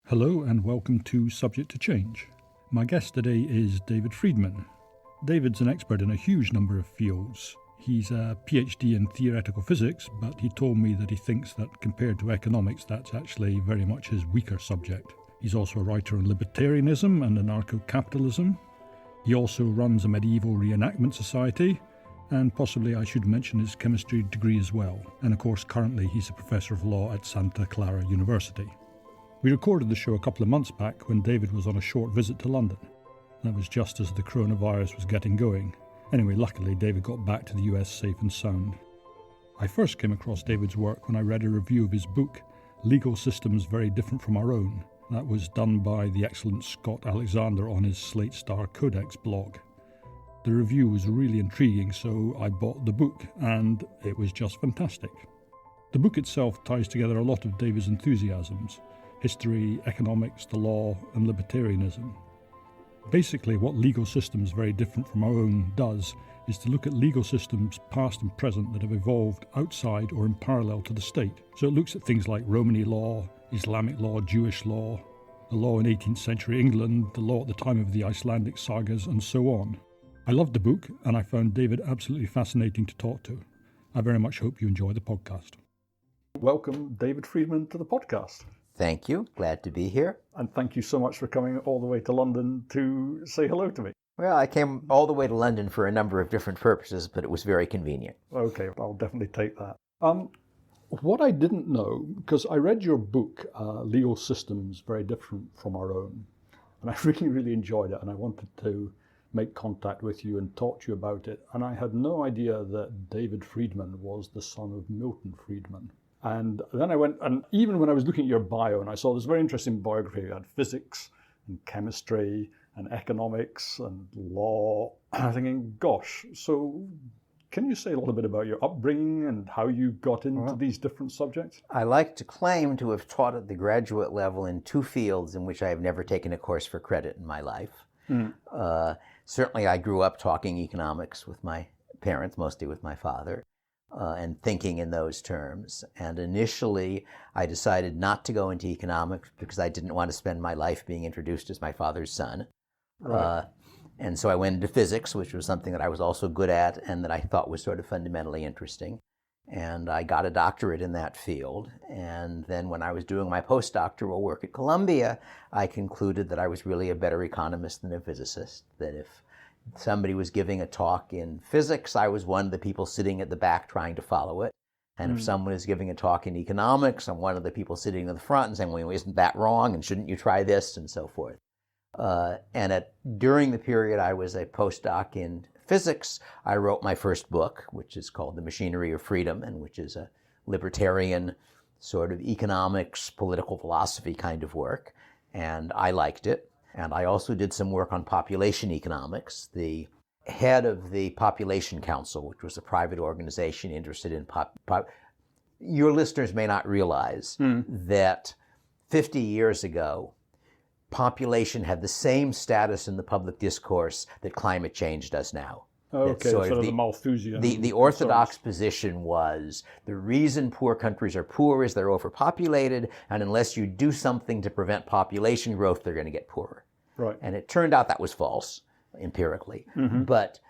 Hello and welcome to Subject to Change. My guest today is David Friedman. David's an expert in a huge number of fields. He's a PhD in theoretical physics, but he told me that he thinks that compared to economics, that's actually very much his weaker subject. He's also a writer on libertarianism and anarcho-capitalism. He also runs a medieval reenactment society, and possibly I should mention his chemistry degree as well. And of course, currently he's a professor of law at Santa Clara University. We recorded the show a couple of months back when David was on a short visit to London. That was just as the coronavirus was getting going. Anyway, luckily David got back to the US safe and sound. I first came across David's work when I read a review of his book, Legal Systems Very Different from Our Own. That was done by the excellent Scott Alexander on his Slate Star Codex blog. The review was really intriguing, so I bought the book, and it was just fantastic. The book itself ties together a lot of David's enthusiasms: history, economics, the law, and libertarianism. Basically, what Legal Systems Very Different from Our Own does is to look at legal systems past and present that have evolved outside or in parallel to the state. So it looks at things like Romany law, Islamic law, Jewish law, the law in 18th century England, the law at the time of the Icelandic sagas, and so on. I loved the book, and I found David absolutely fascinating to talk to. I very much hope you enjoy the podcast. Welcome, David Friedman, to the podcast. Thank you. Glad to be here. And thank you so much for coming all the way to London to say hello to me. Well, I came all the way to London for a number of different purposes, but it was very convenient. Okay, I'll definitely take that. What I didn't know, because I read your book, Legal Systems Very Different from Our Own, and I really enjoyed it, and I wanted to make contact with you and talk to you about it. And I had no idea that David Friedman was the son of Milton Friedman. And then I went, and even when I was looking at your bio, and I saw this very interesting biography, you had physics and chemistry and economics and law, I'm thinking, gosh, so can you say a little bit about your upbringing and how you got into these different subjects? I like to claim to have taught at the graduate level in two fields in which I have never taken a course for credit in my life. Certainly I grew up talking economics with my parents, mostly with my father. And thinking in those terms. And initially, I decided not to go into economics because I didn't want to spend my life being introduced as my father's son. Right. And so I went into physics, which was something that I was also good at and that I thought was sort of fundamentally interesting. And I got a doctorate in that field. And then when I was doing my postdoctoral work at Columbia, I concluded that I was really a better economist than a physicist, that if somebody was giving a talk in physics, I was one of the people sitting at the back trying to follow it. And if someone is giving a talk in economics, I'm one of the people sitting in the front and saying, well, isn't that wrong? And shouldn't you try this? And so forth. During the period I was a postdoc in physics, I wrote my first book, which is called The Machinery of Freedom, and which is a libertarian sort of economics, political philosophy kind of work. And I liked it. And I also did some work on population economics. The head of the Population Council, which was a private organization interested in your listeners may not realize that 50 years ago, population had the same status in the public discourse that climate change does now. Okay, sort of the Malthusian. The orthodox position was the reason poor countries are poor is they're overpopulated, and unless you do something to prevent population growth, they're going to get poorer. Right. And it turned out that was false, empirically. But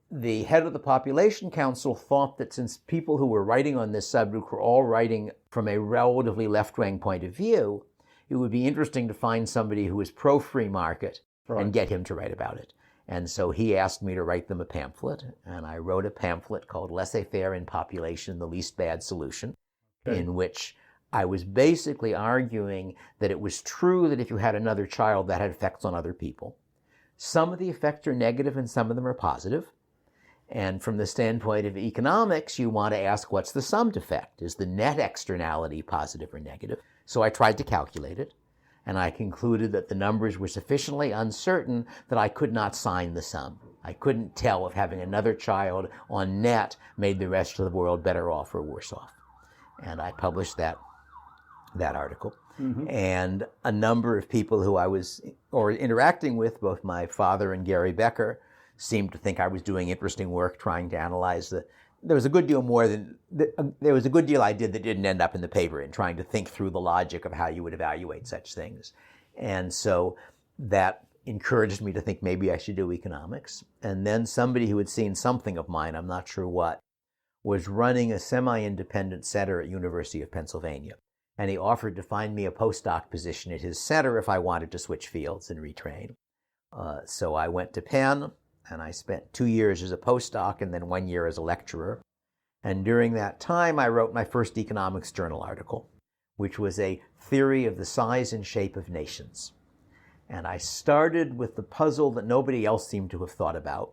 the head of the Population Council thought that since people who were writing on this subject were all writing from a relatively left-wing point of view, it would be interesting to find somebody who was pro-free market and get him to write about it. And so he asked me to write them a pamphlet, and I wrote a pamphlet called Laissez-faire in Population, the Least Bad Solution, in which I was basically arguing that it was true that if you had another child, that had effects on other people. Some of the effects are negative and some of them are positive. And from the standpoint of economics, you want to ask, what's the summed effect? Is the net externality positive or negative? So I tried to calculate it. And I concluded that the numbers were sufficiently uncertain that I could not sign the sum. I couldn't tell if having another child on net made the rest of the world better off or worse off. And I published that article. And a number of people who I was interacting with, both my father and Gary Becker, seemed to think I was doing interesting work trying to analyze there was a good deal I did that didn't end up in the paper in trying to think through the logic of how you would evaluate such things. And so that encouraged me to think maybe I should do economics. And then somebody who had seen something of mine, I'm not sure what, was running a semi-independent center at University of Pennsylvania. And he offered to find me a postdoc position at his center if I wanted to switch fields and retrain. So I went to Penn, and I spent 2 years as a postdoc and then 1 year as a lecturer. And during that time, I wrote my first economics journal article, which was a theory of the size and shape of nations. And I started with the puzzle that nobody else seemed to have thought about,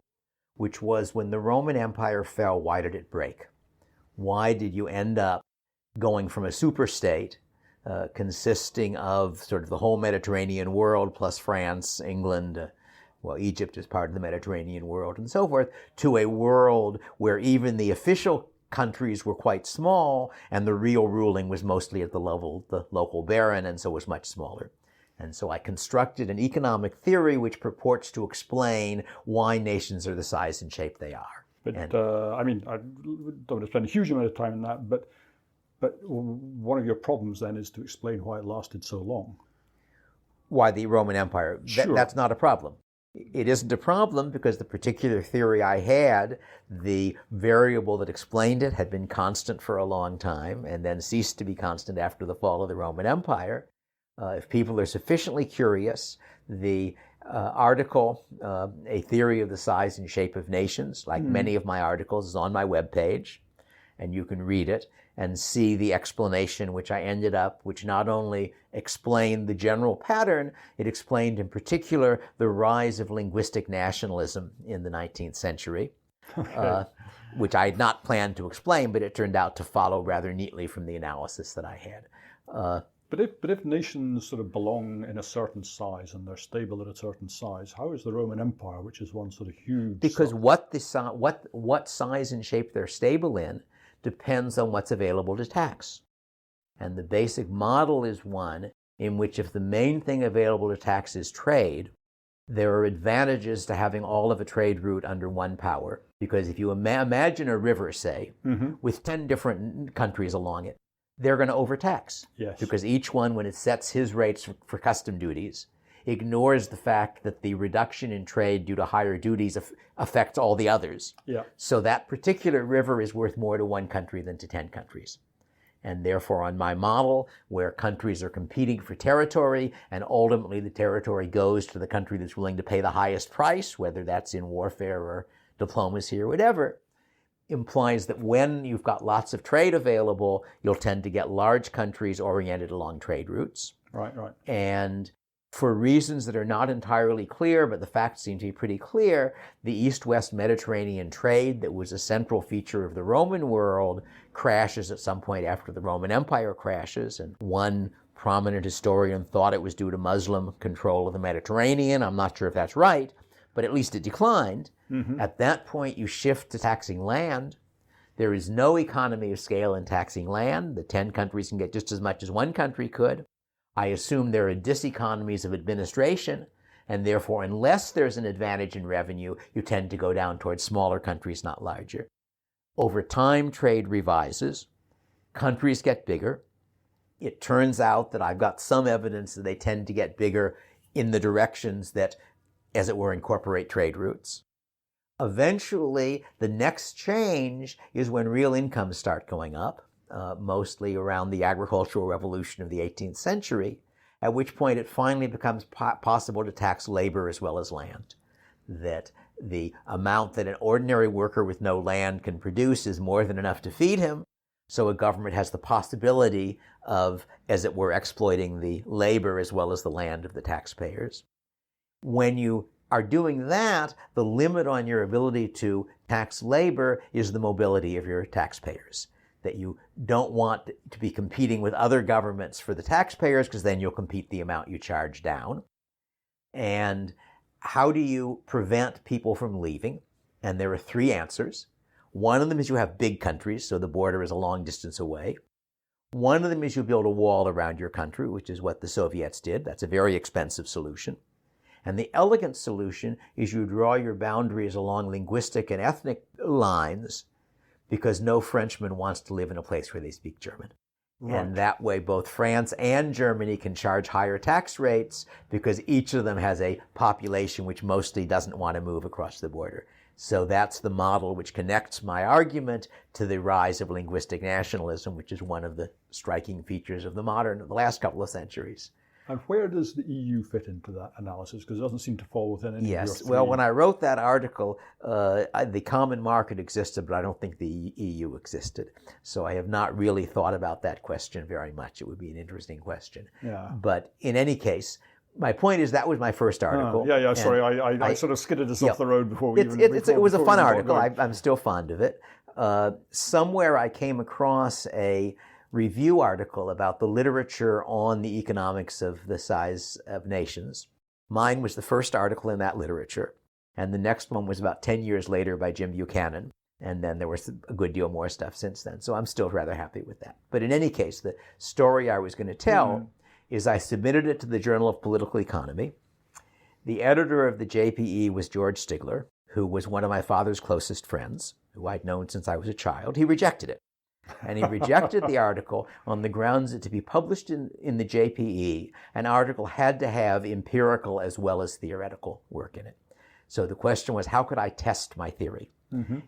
which was when the Roman Empire fell, why did it break? Why did you end up going from a superstate consisting of sort of the whole Mediterranean world plus France, England, Egypt is part of the Mediterranean world and so forth, to a world where even the official countries were quite small and the real ruling was mostly at the level of the local baron and so was much smaller. And so I constructed an economic theory which purports to explain why nations are the size and shape they are. But I don't want to spend a huge amount of time on that, but one of your problems then is to explain why it lasted so long. Why the Roman Empire? Sure. That's not a problem. It isn't a problem because the particular theory I had, the variable that explained it, had been constant for a long time and then ceased to be constant after the fall of the Roman Empire. If people are sufficiently curious, the article, A Theory of the Size and Shape of Nations, like many of my articles, is on my webpage, and you can read it and see the explanation which I ended up, which not only explained the general pattern, it explained in particular the rise of linguistic nationalism in the 19th century, which I had not planned to explain, but it turned out to follow rather neatly from the analysis that I had. But if nations sort of belong in a certain size and they're stable at a certain size, how is the Roman Empire, which is one sort of huge... Because what size and shape they're stable in depends on what's available to tax. And the basic model is one in which if the main thing available to tax is trade, there are advantages to having all of a trade route under one power. Because if you imagine a river, say, with 10 different countries along it, they're going to overtax. Yes. Because each one, when it sets his rates for custom duties, ignores the fact that the reduction in trade due to higher duties affects all the others. Yeah. So that particular river is worth more to one country than to 10 countries. And therefore, on my model, where countries are competing for territory, and ultimately the territory goes to the country that's willing to pay the highest price, whether that's in warfare or diplomacy or whatever, implies that when you've got lots of trade available, you'll tend to get large countries oriented along trade routes. Right. And for reasons that are not entirely clear, but the facts seem to be pretty clear, the East-West Mediterranean trade that was a central feature of the Roman world crashes at some point after the Roman Empire crashes. And one prominent historian thought it was due to Muslim control of the Mediterranean. I'm not sure if that's right, but at least it declined. At that point, you shift to taxing land. There is no economy of scale in taxing land. The 10 countries can get just as much as one country could. I assume there are diseconomies of administration, and therefore, unless there's an advantage in revenue, you tend to go down towards smaller countries, not larger. Over time, trade revises. Countries get bigger. It turns out that I've got some evidence that they tend to get bigger in the directions that, as it were, incorporate trade routes. Eventually, the next change is when real incomes start going up, mostly around the agricultural revolution of the 18th century, at which point it finally becomes possible to tax labor as well as land. That the amount that an ordinary worker with no land can produce is more than enough to feed him, so a government has the possibility of, as it were, exploiting the labor as well as the land of the taxpayers. When you are doing that, the limit on your ability to tax labor is the mobility of your taxpayers. That you don't want to be competing with other governments for the taxpayers, because then you'll compete the amount you charge down. And how do you prevent people from leaving? And there are 3 answers. One of them is you have big countries, so the border is a long distance away. One of them is you build a wall around your country, which is what the Soviets did. That's a very expensive solution. And the elegant solution is you draw your boundaries along linguistic and ethnic lines, because no Frenchman wants to live in a place where they speak German. And that way both France and Germany can charge higher tax rates because each of them has a population which mostly doesn't want to move across the border. So that's the model which connects my argument to the rise of linguistic nationalism, which is one of the striking features of the last couple of centuries. And where does the EU fit into that analysis? Because it doesn't seem to fall within any of your three. Well, when I wrote that article, the common market existed, but I don't think the EU existed. So I have not really thought about that question very much. It would be an interesting question. Yeah. But in any case, my point is that was my first article. Sorry, I sort of skidded us off the road before we It was a fun article. I'm still fond of it. Somewhere I came across a review article about the literature on the economics of the size of nations. Mine was the first article in that literature, and the next one was about 10 years later by Jim Buchanan, and then there was a good deal more stuff since then, so I'm still rather happy with that. But in any case, the story I was going to tell is I submitted it to the Journal of Political Economy. The editor of the JPE was George Stigler, who was one of my father's closest friends, who I'd known since I was a child. He rejected it. And he rejected the article on the grounds that to be published in the JPE, an article had to have empirical as well as theoretical work in it. So the question was, how could I test my theory?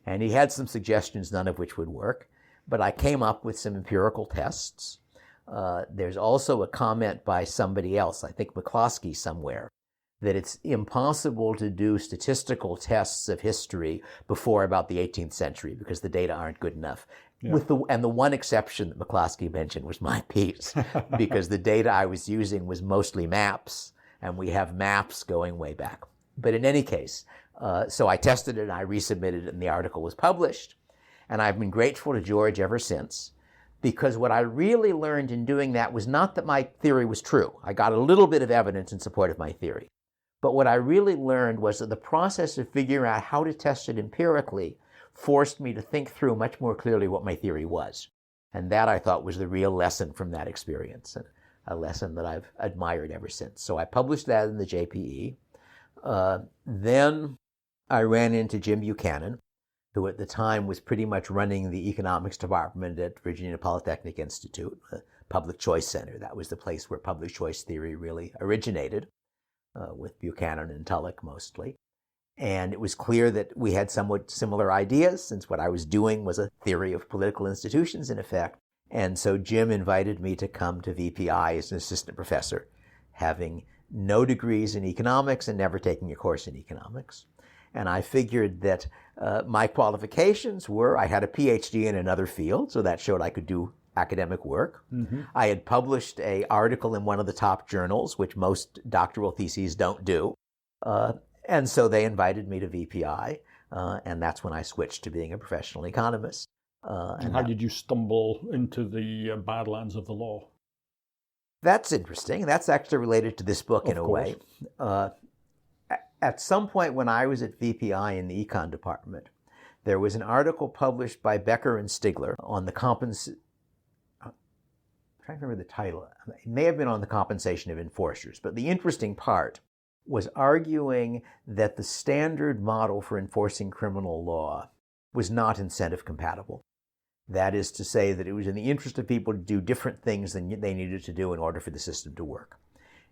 And he had some suggestions, none of which would work. But I came up with some empirical tests. There's also a comment by somebody else, I think McCloskey somewhere, that it's impossible to do statistical tests of history before about the 18th century because the data aren't good enough. Yeah. And the one exception that McCloskey mentioned was my piece, because the data I was using was mostly maps, and we have maps going way back. But in any case, so I tested it and I resubmitted it, and the article was published. And I've been grateful to George ever since, because what I really learned in doing that was not that my theory was true. I got a little bit of evidence in support of my theory. But what I really learned was that the process of figuring out how to test it empirically forced me to think through much more clearly what my theory was. And that, I thought, was the real lesson from that experience, and a lesson that I've admired ever since. So I published that in the JPE. Then I ran into Jim Buchanan, who at the time was pretty much running the economics department at Virginia Polytechnic Institute, a public choice center. That was the place where public choice theory really originated, with Buchanan and Tulloch mostly. And it was clear that we had somewhat similar ideas, since what I was doing was a theory of political institutions, in effect. And so Jim invited me to come to VPI as an assistant professor, having no degrees in economics and never taking a course in economics. And I figured that my qualifications were, I had a PhD in another field, so that showed I could do academic work. I had published an article in one of the top journals, which most doctoral theses don't do. And so they invited me to VPI, and that's when I switched to being a professional economist. And how did you stumble into the badlands of the law? That's interesting. That's actually related to this book in a way. At some point when I was at VPI in the econ department, there was an article published by Becker and Stigler on the I'm trying to remember the title. It may have been on the compensation of enforcers, but the interesting part was arguing that the standard model for enforcing criminal law was not incentive compatible. That is to say that it was in the interest of people to do different things than they needed to do in order for the system to work.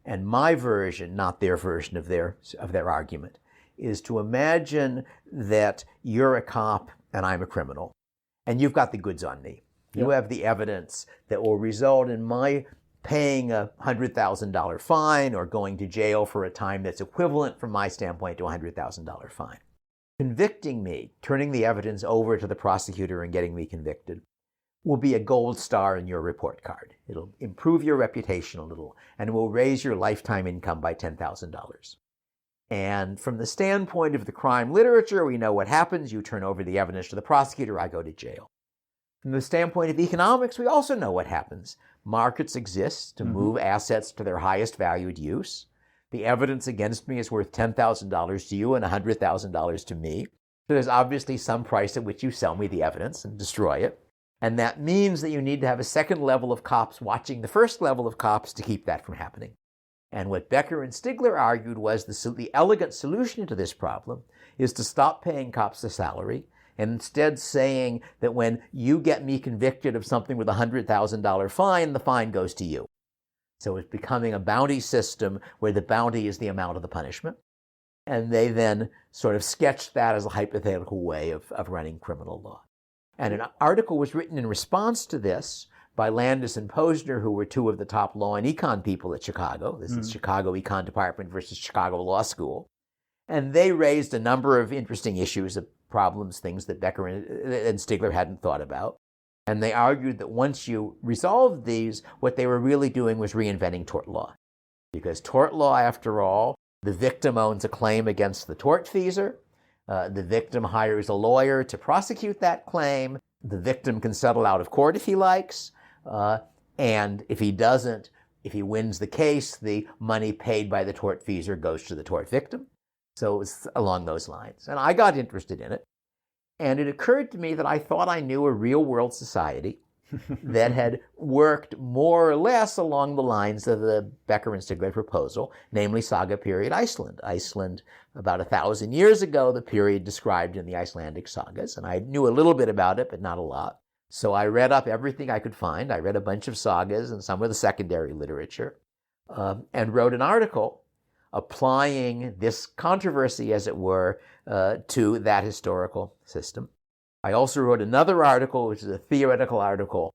And my version, not their version of their argument, is to imagine that you're a cop and I'm a criminal, and you've got the goods on me. You have the evidence that will result in my paying a $100,000 fine or going to jail for a time that's equivalent from my standpoint to a $100,000 fine. Convicting me, turning the evidence over to the prosecutor and getting me convicted, will be a gold star in your report card. It'll improve your reputation a little, and it will raise your lifetime income by $10,000. And from the standpoint of the crime literature, we know what happens. You turn over the evidence to the prosecutor, I go to jail. From the standpoint of economics, we also know what happens. Markets exist to move assets to their highest valued use. The evidence against me is worth $10,000 to you and $100,000 to me. So there's obviously some price at which you sell me the evidence and destroy it. And that means that you need to have a second level of cops watching the first level of cops to keep that from happening. And what Becker and Stigler argued was the elegant solution to this problem is to stop paying cops a salary and instead saying that when you get me convicted of something with a $100,000 fine, the fine goes to you. So it's becoming a bounty system where the bounty is the amount of the punishment. And they then sort of sketched that as a hypothetical way of running criminal law. And an article was written in response to this by Landis and Posner, who were two of the top law and econ people at Chicago. This is Chicago Econ Department versus Chicago Law School. And they raised a number of interesting issues, of problems, things that Becker and Stigler hadn't thought about. And they argued that once you resolved these, what they were really doing was reinventing tort law. Because tort law, after all, the victim owns a claim against the tortfeasor. The victim hires a lawyer to prosecute that claim. The victim can settle out of court if he likes. And if he doesn't, if he wins the case, the money paid by the tortfeasor goes to the tort victim. So it was along those lines. And I got interested in it. And it occurred to me that I thought I knew a real-world society that had worked more or less along the lines of the Becker and Stigler proposal, namely Saga period Iceland. Iceland, about 1,000 years ago, the period described in the Icelandic sagas. And I knew a little bit about it, but not a lot. So I read up everything I could find. I read a bunch of sagas and some of the secondary literature, and wrote an article applying this controversy, as it were, to that historical system. I also wrote another article, which is a theoretical article.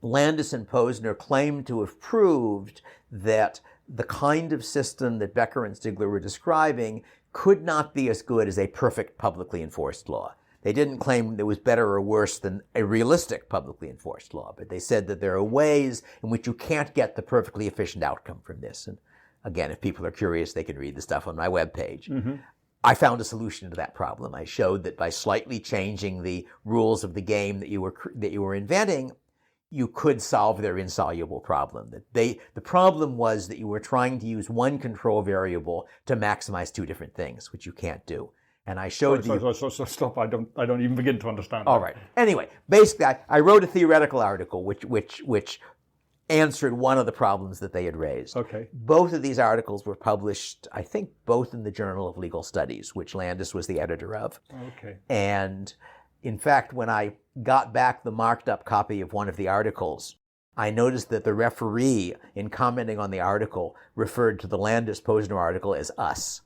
Landis and Posner claimed to have proved that the kind of system that Becker and Stigler were describing could not be as good as a perfect publicly enforced law. They didn't claim it was better or worse than a realistic publicly enforced law, but they said that there are ways in which you can't get the perfectly efficient outcome from this. And again, if people are curious, they can read the stuff on my webpage. I found a solution to that problem. I showed that by slightly changing the rules of the game that you were inventing, you could solve their insoluble problem. The problem was that you were trying to use one control variable to maximize two different things, which you can't do. And I showed you. Stop! I don't even begin to understand. All right. Anyway, basically, I wrote a theoretical article which answered one of the problems that they had raised. Okay. Both of these articles were published, I think, both in the Journal of Legal Studies, which Landis was the editor of. Okay. And in fact, when I got back the marked up copy of one of the articles, I noticed that the referee, in commenting on the article, referred to the Landis-Posner article as us.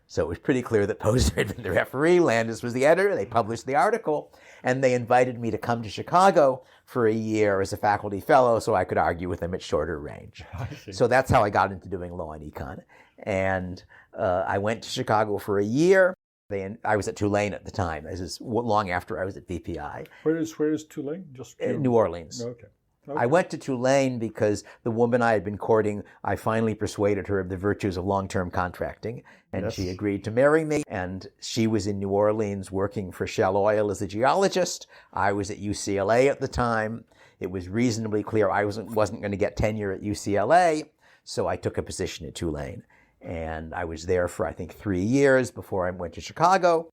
So it was pretty clear that Posner had been the referee, Landis was the editor, they published the article, and they invited me to come to Chicago for a year as a faculty fellow so I could argue with them at shorter range. So that's how I got into doing law and econ. And I went to Chicago for a year. I was at Tulane at the time. This is long after I was at VPI. Where is Tulane? Just New Orleans. Okay. I went to Tulane because the woman I had been courting, I finally persuaded her of the virtues of long-term contracting, and she agreed to marry me. And she was in New Orleans working for Shell Oil as a geologist. I was at UCLA at the time. It was reasonably clear I wasn't going to get tenure at UCLA, so I took a position at Tulane. And I was there for, I think, 3 years before I went to Chicago.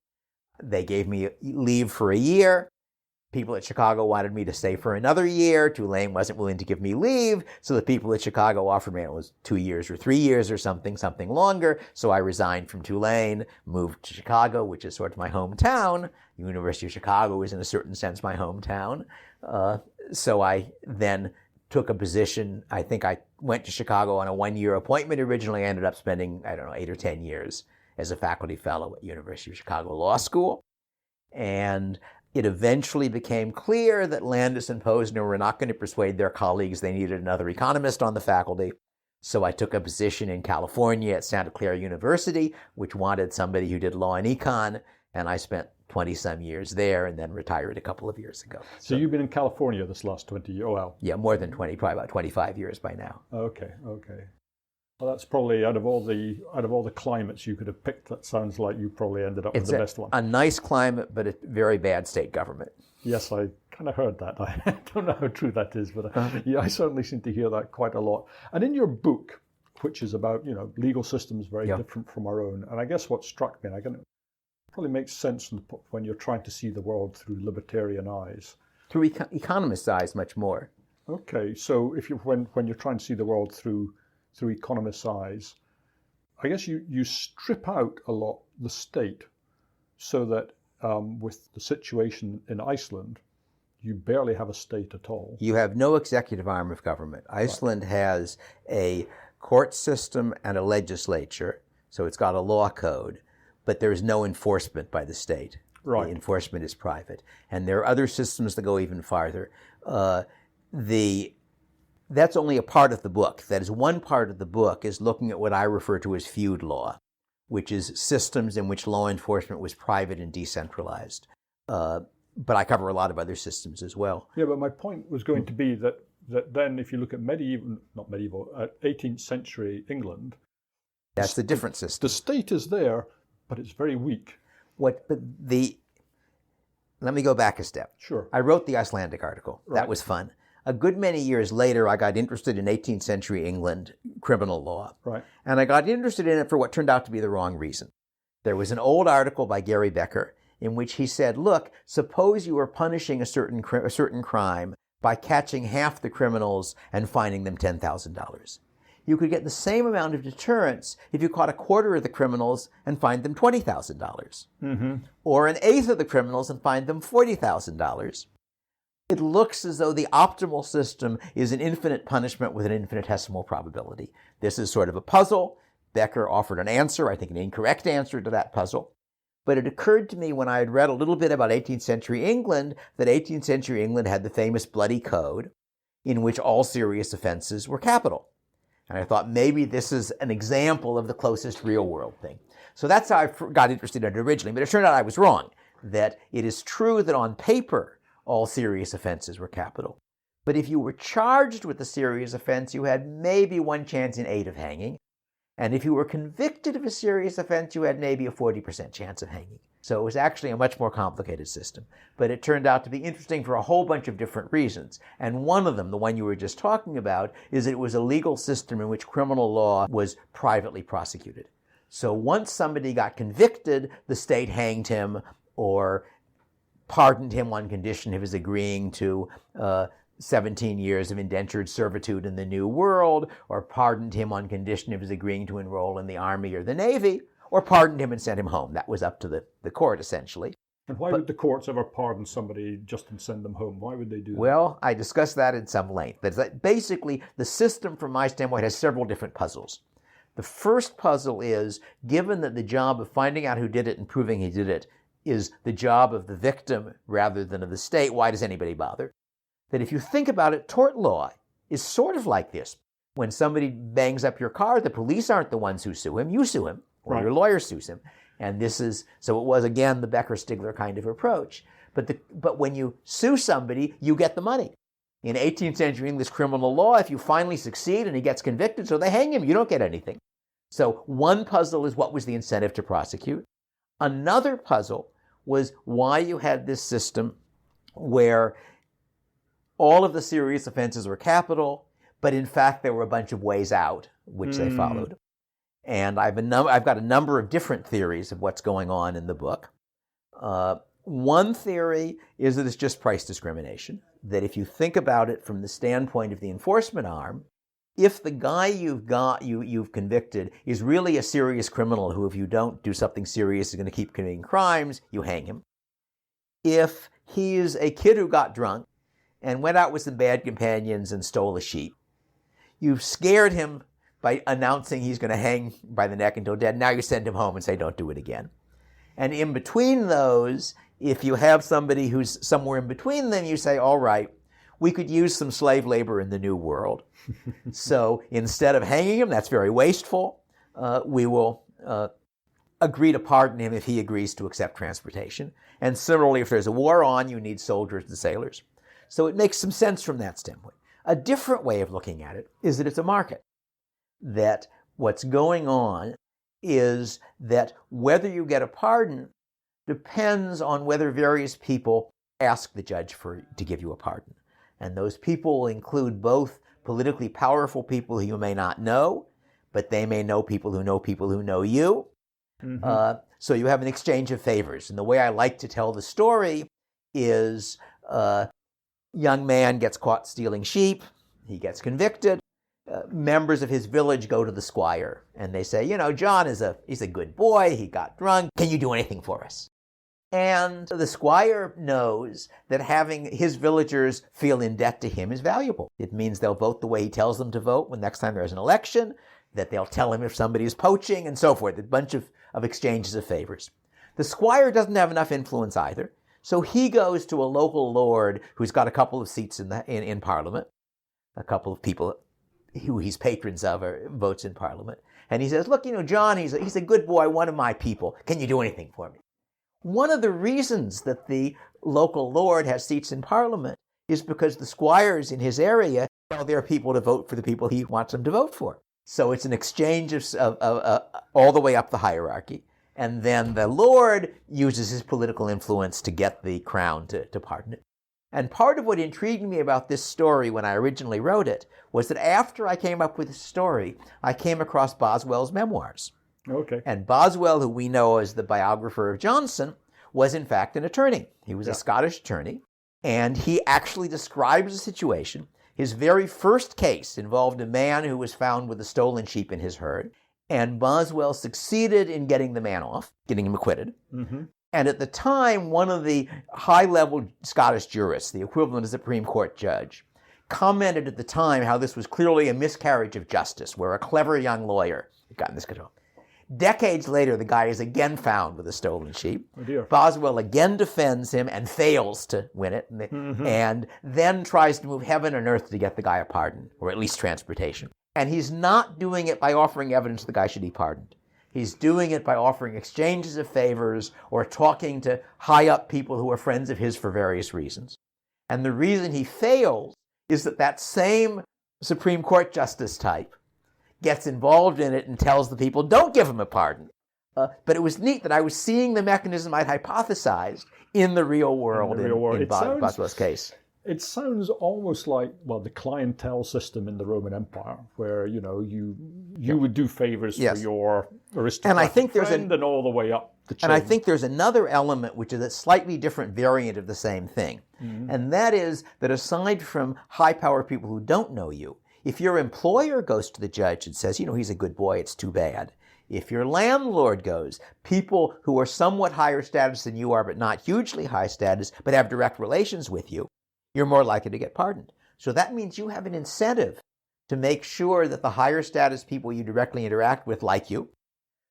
They gave me leave for a year. People at Chicago wanted me to stay for another year. Tulane wasn't willing to give me leave, so the people at Chicago offered me, it was 2 years or 3 years or something longer. So I resigned from Tulane, moved to Chicago, which is sort of my hometown. The University of Chicago is, in a certain sense, my hometown. So I then took a position. I think I went to Chicago on a 1-year appointment originally. I ended up spending, 8 or 10 years as a faculty fellow at University of Chicago Law School. And it eventually became clear that Landis and Posner were not going to persuade their colleagues they needed another economist on the faculty. So I took a position in California at Santa Clara University, which wanted somebody who did law and econ, and I spent 20-some years there and then retired a couple of years ago. So you've been in California this last 20 years? Oh, well. Yeah, more than 20, probably about 25 years by now. Okay. Well, that's probably out of all the climates you could have picked, that sounds like you probably ended up with the best one. A nice climate, but a very bad state government. Yes, I kind of heard that. I don't know how true that is, but yeah, I certainly seem to hear that quite a lot. And in your book, which is about legal systems very different from our own, and I guess what struck me, and it probably makes sense when you're trying to see the world through libertarian eyes. Through economist eyes, much more. Okay, so when you're trying to see the world through economists' eyes, I guess you strip out a lot the state so that with the situation in Iceland, you barely have a state at all. You have no executive arm of government. Iceland has a court system and a legislature, so it's got a law code, but there is no enforcement by the state. Right. The enforcement is private. And there are other systems that go even farther. That's only a part of the book. That is, one part of the book is looking at what I refer to as feud law, which is systems in which law enforcement was private and decentralized. But I cover a lot of other systems as well. Yeah, but my point was going to be that then if you look at 18th century England, that's a different system. The state is there, but it's very weak. Let me go back a step. Sure. I wrote the Icelandic article. Right. That was fun. A good many years later, I got interested in 18th century England criminal law. Right. And I got interested in it for what turned out to be the wrong reason. There was an old article by Gary Becker in which he said, look, suppose you were punishing a certain crime by catching half the criminals and fining them $10,000. You could get the same amount of deterrence if you caught a quarter of the criminals and fined them $20,000. Mm-hmm. Or an eighth of the criminals and fined them $40,000. It looks as though the optimal system is an infinite punishment with an infinitesimal probability. This is sort of a puzzle. Becker offered an answer, I think an incorrect answer to that puzzle. But it occurred to me when I had read a little bit about 18th century England that 18th century England had the famous Bloody Code in which all serious offenses were capital. And I thought maybe this is an example of the closest real world thing. So that's how I got interested in it originally. But it turned out I was wrong, that it is true that on paper all serious offenses were capital. But if you were charged with a serious offense, you had maybe 1 chance in 8 of hanging. And if you were convicted of a serious offense, you had maybe a 40% chance of hanging. So it was actually a much more complicated system. But it turned out to be interesting for a whole bunch of different reasons. And one of them, the one you were just talking about, is that it was a legal system in which criminal law was privately prosecuted. So once somebody got convicted, the state hanged him or pardoned him on condition of his agreeing to 17 years of indentured servitude in the New World, or pardoned him on condition of his agreeing to enroll in the Army or the Navy, or pardoned him and sent him home. That was up to the court, essentially. And why would the courts ever pardon somebody just and send them home? Why would they do that? Well, I discussed that in some length. That basically, the system, from my standpoint, has several different puzzles. The first puzzle is, given that the job of finding out who did it and proving he did it is the job of the victim rather than of the state, why does anybody bother? That if you think about it, tort law is sort of like this. When somebody bangs up your car, the police aren't the ones who sue him. You sue him, or Right. your lawyer sues him. And so it was, again, the Becker-Stigler kind of approach. But when you sue somebody, you get the money. In 18th century English criminal law, if you finally succeed and he gets convicted, so they hang him, you don't get anything. So one puzzle is what was the incentive to prosecute. Another puzzle was why you had this system where all of the serious offenses were capital, but in fact there were a bunch of ways out, which they followed. And I've got a number of different theories of what's going on in the book. One theory is that it's just price discrimination, that if you think about it from the standpoint of the enforcement arm, if the guy you've convicted is really a serious criminal who, if you don't do something serious, is going to keep committing crimes, you hang him. If he is a kid who got drunk and went out with some bad companions and stole a sheep, you've scared him by announcing he's going to hang by the neck until dead. Now you send him home and say, don't do it again. And in between those, if you have somebody who's somewhere in between them, you say, all right, we could use some slave labor in the New World. So instead of hanging him, that's very wasteful, we will agree to pardon him if he agrees to accept transportation. And similarly, if there's a war on, you need soldiers and sailors. So it makes some sense from that standpoint. A different way of looking at it is that it's a market. That what's going on is that whether you get a pardon depends on whether various people ask the judge to give you a pardon. And those people will include both politically powerful people who you may not know, but they may know people who know you. Mm-hmm. So you have an exchange of favors. And the way I like to tell the story is young man gets caught stealing sheep. He gets convicted. Members of his village go to the squire and they say, John he's a good boy. He got drunk. Can you do anything for us? And the squire knows that having his villagers feel in debt to him is valuable. It means they'll vote the way he tells them to vote when next time there's an election, that they'll tell him if somebody is poaching, and so forth. A bunch of exchanges of favors. The squire doesn't have enough influence either, so he goes to a local lord who's got a couple of seats in Parliament, a couple of people who he's patrons of or votes in Parliament, and he says, look, John, he's a good boy, one of my people. Can you do anything for me? One of the reasons that the local lord has seats in Parliament is because the squires in his area tell their people to vote for the people he wants them to vote for. So it's an exchange of all the way up the hierarchy. And then the lord uses his political influence to get the crown to pardon it. And part of what intrigued me about this story when I originally wrote it was that after I came up with the story, I came across Boswell's memoirs. Okay. And Boswell, who we know as the biographer of Johnson, was in fact an attorney. He was a Scottish attorney, and he actually describes the situation. His very first case involved a man who was found with a stolen sheep in his herd, and Boswell succeeded in getting the man off, getting him acquitted. Mm-hmm. And at the time, one of the high-level Scottish jurists, the equivalent of a Supreme Court judge, commented at the time how this was clearly a miscarriage of justice, where a clever young lawyer had gotten this control. Decades later, the guy is again found with a stolen sheep. Oh dear. Boswell again defends him and fails to win it, and then tries to move heaven and earth to get the guy a pardon, or at least transportation. And he's not doing it by offering evidence the guy should be pardoned. He's doing it by offering exchanges of favors or talking to high-up people who are friends of his for various reasons. And the reason he fails is that same Supreme Court justice type gets involved in it and tells the people, don't give him a pardon. But it was neat that I was seeing the mechanism I'd hypothesized in the real world in Boswell's case. It sounds almost like, the clientele system in the Roman Empire, where, you would do favors for your aristocratic friend and all the way up the chain. And I think there's another element which is a slightly different variant of the same thing. Mm-hmm. And that is that aside from high-power people who don't know you, if your employer goes to the judge and says, he's a good boy, it's too bad. If your landlord goes, people who are somewhat higher status than you are, but not hugely high status, but have direct relations with you, you're more likely to get pardoned. So that means you have an incentive to make sure that the higher status people you directly interact with like you.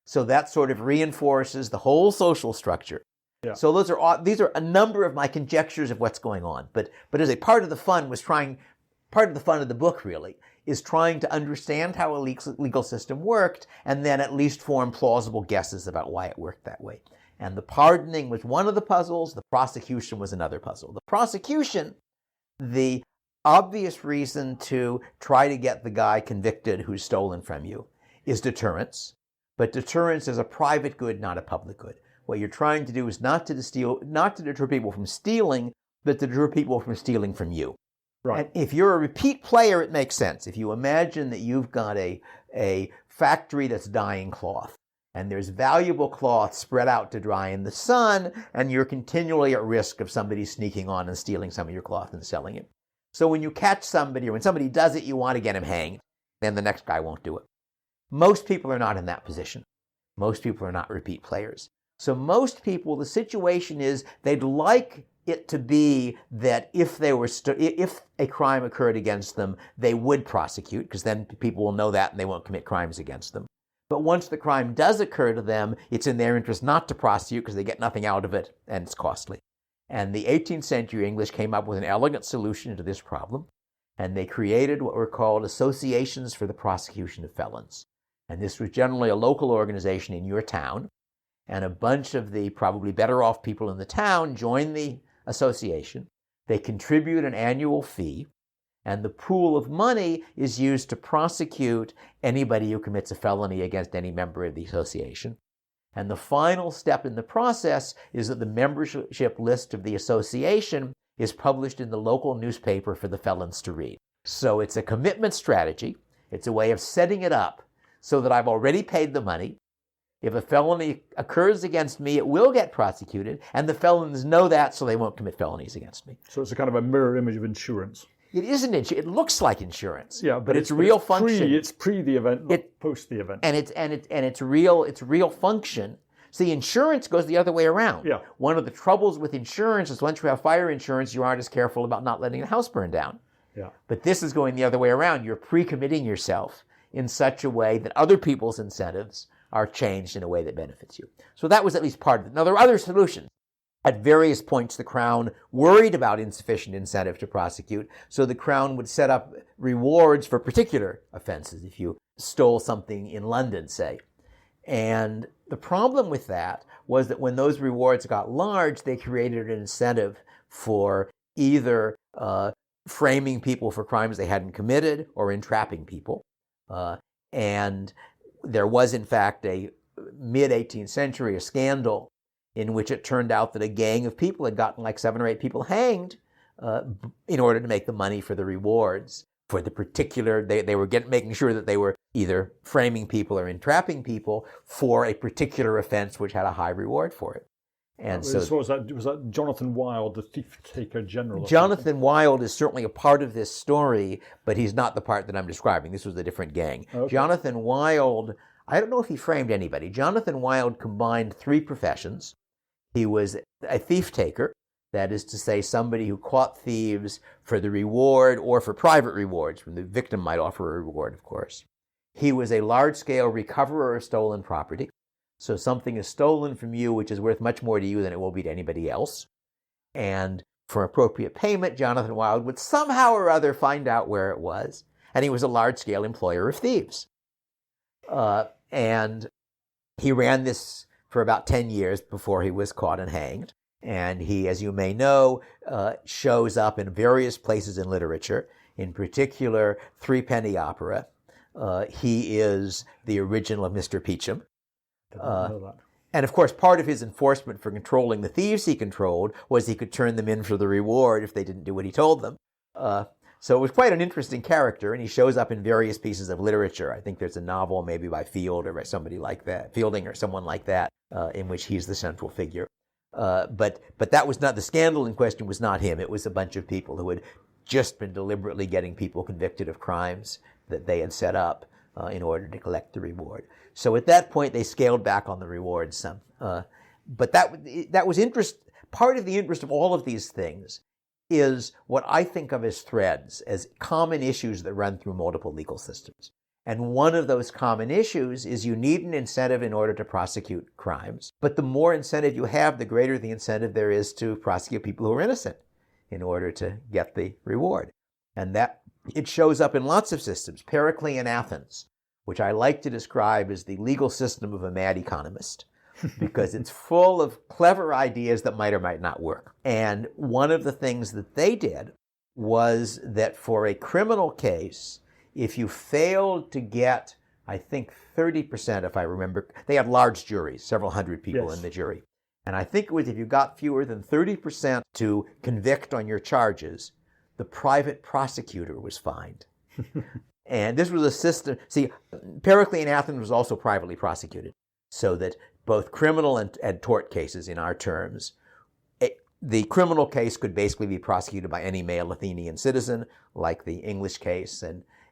So that sort of reinforces the whole social structure. Yeah. So these are a number of my conjectures of what's going on. But as a part of the fun of the book really is trying to understand how a legal system worked and then at least form plausible guesses about why it worked that way. And the pardoning was one of the puzzles. The prosecution was another puzzle. The prosecution, the obvious reason to try to get the guy convicted who's stolen from you is deterrence. But deterrence is a private good, not a public good. What you're trying to do is not to deter people from stealing, but to deter people from stealing from you. Right. And if you're a repeat player, it makes sense. If you imagine that you've got a factory that's dyeing cloth, and there's valuable cloth spread out to dry in the sun, and you're continually at risk of somebody sneaking on and stealing some of your cloth and selling it. So when you catch somebody, or when somebody does it, you want to get him hanged, then the next guy won't do it. Most people are not in that position. Most people are not repeat players. So most people, the situation is they'd like it to be that if a crime occurred against them, they would prosecute, because then people will know that and they won't commit crimes against them. But once the crime does occur to them, it's in their interest not to prosecute because they get nothing out of it and it's costly. And the 18th century English came up with an elegant solution to this problem, and they created what were called associations for the prosecution of felons. And this was generally a local organization in your town, and a bunch of the probably better off people in the town joined the association. They contribute an annual fee, and the pool of money is used to prosecute anybody who commits a felony against any member of the association. And the final step in the process is that the membership list of the association is published in the local newspaper for the felons to read. So it's a commitment strategy. It's a way of setting it up so that I've already paid the money. If a felony occurs against me, it will get prosecuted, and the felons know that, so they won't commit felonies against me. So it's a kind of a mirror image of insurance. It isn't insurance. It looks like insurance. Yeah, but it's real function. It's pre the event, not post the event. And its real function See, insurance goes the other way around. Yeah. One of the troubles with insurance is once you have fire insurance, you aren't as careful about not letting the house burn down. Yeah. But this is going the other way around. You're pre-committing yourself in such a way that other people's incentives are changed in a way that benefits you. So that was at least part of it. Now, there are other solutions. At various points, the Crown worried about insufficient incentive to prosecute, so the Crown would set up rewards for particular offenses if you stole something in London, say. And the problem with that was that when those rewards got large, they created an incentive for either framing people for crimes they hadn't committed or entrapping people. And there was, in fact, a mid-18th century, a scandal in which it turned out that a gang of people had gotten like 7 or 8 people hanged in order to make the money for the rewards for the particular, they were making sure that they were either framing people or entrapping people for a particular offense which had a high reward for it. And so was that Jonathan Wild, the thief-taker general? Jonathan Wild is certainly a part of this story, but he's not the part that I'm describing. This was a different gang. Okay. Jonathan Wild, I don't know if he framed anybody. Jonathan Wild combined 3 professions. He was a thief-taker, that is to say, somebody who caught thieves for the reward or for private rewards, when the victim might offer a reward, of course. He was a large-scale recoverer of stolen property. So something is stolen from you, which is worth much more to you than it will be to anybody else. And for appropriate payment, Jonathan Wild would somehow or other find out where it was. And he was a large-scale employer of thieves. And he ran this for about 10 years before he was caught and hanged. And he, as you may know, shows up in various places in literature, in particular, Threepenny Opera. He is the original of Mr. Peachum. And of course, part of his enforcement for controlling the thieves he controlled was he could turn them in for the reward if they didn't do what he told them. So it was quite an interesting character, and he shows up in various pieces of literature. I think there's a novel maybe by Field or by somebody like that, Fielding or someone like that, in which he's the central figure. But that was not, the scandal in question was not him. It was a bunch of people who had just been deliberately getting people convicted of crimes that they had set up in order to collect the reward. So at that point, they scaled back on the rewards some. But that was part of the interest of all of these things is what I think of as threads, as common issues that run through multiple legal systems. And one of those common issues is you need an incentive in order to prosecute crimes. But the more incentive you have, the greater the incentive there is to prosecute people who are innocent in order to get the reward. And that it shows up in lots of systems. Periclean Athens, which I like to describe as the legal system of a mad economist, because it's full of clever ideas that might or might not work. And one of the things that they did was that for a criminal case, if you failed to get, I think 30%, if I remember, they had large juries, several hundred people in the jury. And I think it was if you got fewer than 30% to convict on your charges, the private prosecutor was fined. And this was a system. See, Periclean Athens was also privately prosecuted, so that both criminal and tort cases in our terms, the criminal case could basically be prosecuted by any male Athenian citizen, like the English case.